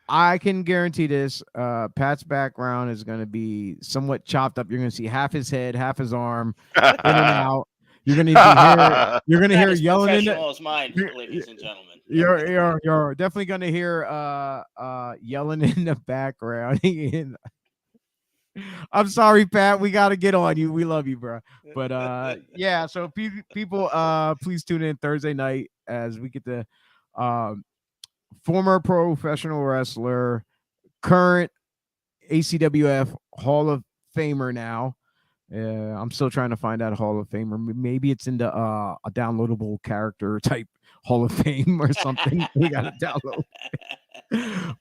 I can guarantee this. Pat's background is going to be somewhat chopped up. You're going to see half his head, half his arm, in and out. You're going to hear yelling in the mine, ladies and gentlemen. You're definitely going to hear yelling in the background. I'm sorry, Pat. We got to get on you. We love you, bro. But yeah. So people, please tune in Thursday night as we get to. Former professional wrestler, current ACWF Hall of Famer now. I'm still trying to find out Hall of Famer. Maybe it's in the a downloadable character type Hall of Fame or something. We got to download.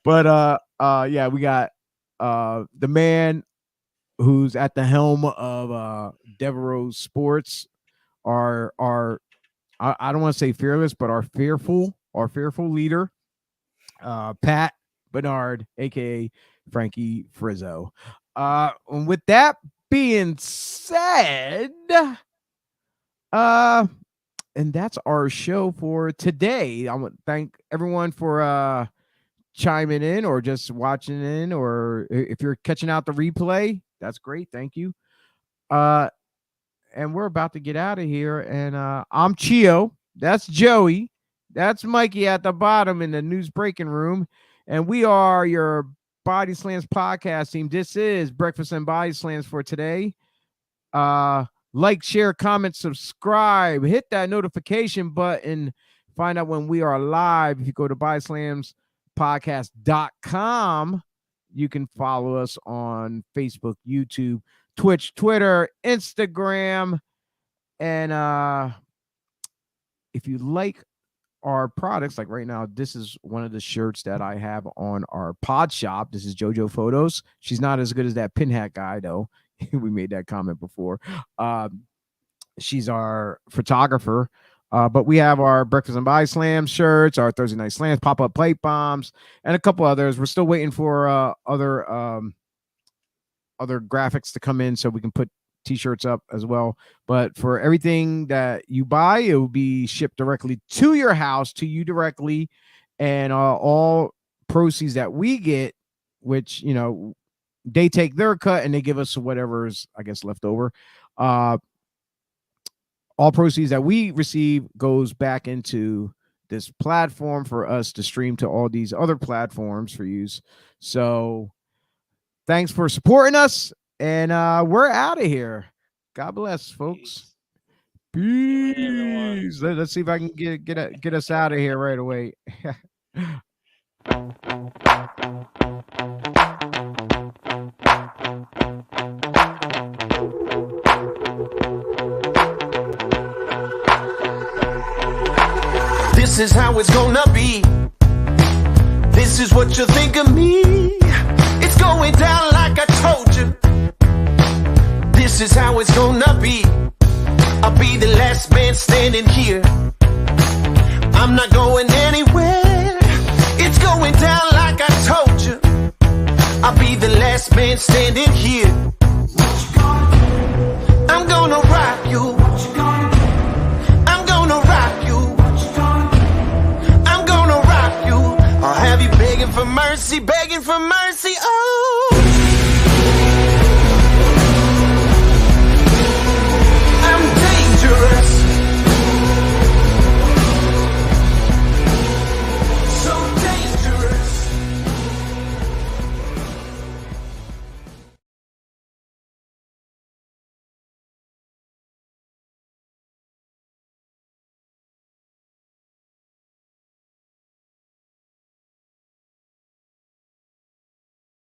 But yeah, we got the man who's at the helm of Devereaux Sports. I don't want to say fearless, but our fearful leader. Pat Bernard, aka Frankie Frizzo. And with that being said, and that's our show for today. I want to thank everyone for chiming in or just watching in, or if you're catching out the replay, that's great. Thank you. And we're about to get out of here. And I'm Chio. That's Joey. That's Mikey at the bottom in the news breaking room. And we are your BodySlams podcast team. This is Breakfast and BodySlams for today. Like, share, comment, subscribe. Hit that notification button. Find out when we are live. If you go to BodySlamsPodcast.com, you can follow us on Facebook, YouTube, Twitch, Twitter, Instagram. And if you like our products, like right now, this is one of the shirts that I have on our pod shop. This is JoJo Photos. She's not as good as that pin hat guy, though. We made that comment before. She's our photographer. But we have our Breakfast and Body Slam shirts, our Thursday Night Slams, pop-up plate bombs, and a couple others. We're still waiting for other graphics to come in so we can put t-shirts up as well. But for everything that you buy, it will be shipped directly to your house, to you directly, and all proceeds that we get, which, you know, they take their cut and they give us whatever's, I guess, left over. All proceeds that we receive goes back into this platform for us to stream to all these other platforms for use. So thanks for supporting us. And we're out of here. God bless, folks. everyone. Peace. Let's see if I can get us out of here right away. This is how it's gonna be. This is what you think of me. It's going down like I told you. This is how it's gonna be. I'll be the last man standing here. I'm not going anywhere. It's going down like I told you. I'll be the last man standing here. I'm gonna rock you. I'm gonna rock you. I'm gonna rock you. I'll have you begging for mercy, begging for mercy.